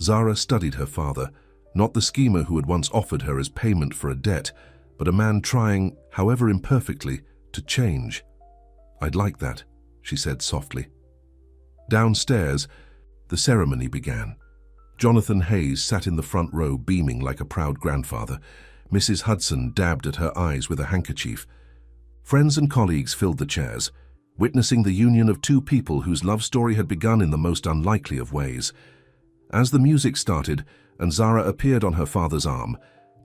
Zara studied her father, not the schemer who had once offered her as payment for a debt, but a man trying, however imperfectly, to change. I'd like that, she said softly. Downstairs, the ceremony began. Jonathan Hayes sat in the front row, beaming like a proud grandfather. Mrs. Hudson dabbed at her eyes with a handkerchief. Friends and colleagues filled the chairs, witnessing the union of two people whose love story had begun in the most unlikely of ways. As the music started and Zara appeared on her father's arm,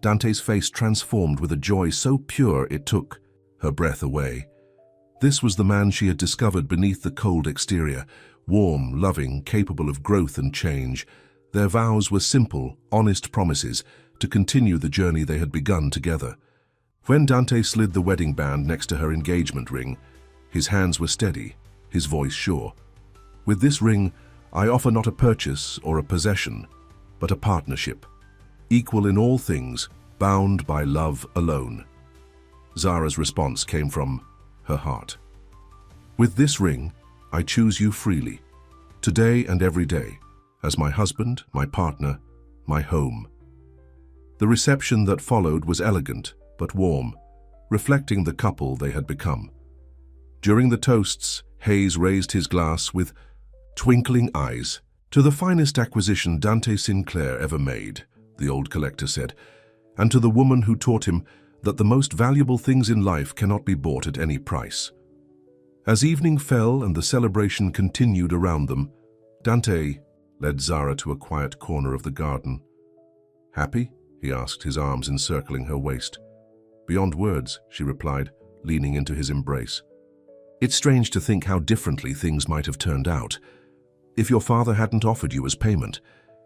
Dante's face transformed with a joy so pure it took her breath away. This was the man she had discovered beneath the cold exterior, warm, loving, capable of growth and change. Their vows were simple, honest promises to continue the journey they had begun together. When Dante slid the wedding band next to her engagement ring, his hands were steady, his voice sure. With this ring, I offer not a purchase or a possession, but a partnership, equal in all things, bound by love alone. Zara's response came from her heart. With this ring, I choose you freely, today and every day, as my husband, my partner, my home. The reception that followed was elegant but warm, reflecting the couple they had become. During the toasts, Hayes raised his glass with twinkling eyes. To the finest acquisition Dante Sinclair ever made, the old collector said, and to the woman who taught him that the most valuable things in life cannot be bought at any price. As evening fell and the celebration continued around them, Dante led Zara to a quiet corner of the garden. Happy? He asked, his arms encircling her waist. Beyond words, she replied, leaning into his embrace. It's strange to think how differently things might have turned out. If your father hadn't offered you as payment,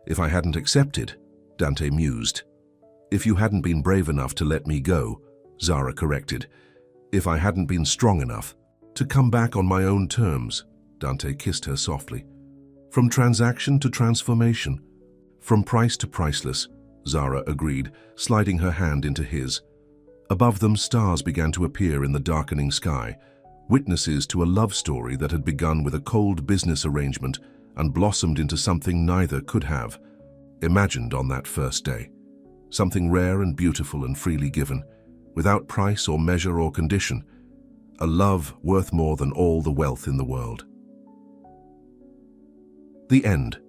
if I hadn't accepted, Dante mused. If you hadn't been brave enough to let me go, Zara corrected. If I hadn't been strong enough to come back on my own terms, Dante kissed her softly. From transaction to transformation, from price to priceless, Zara agreed, sliding her hand into his. Above them, stars began to appear in the darkening sky, witnesses to a love story that had begun with a cold business arrangement and blossomed into something neither could have imagined on that first day. Something rare and beautiful and freely given, without price or measure or condition. A love worth more than all the wealth in the world. The end.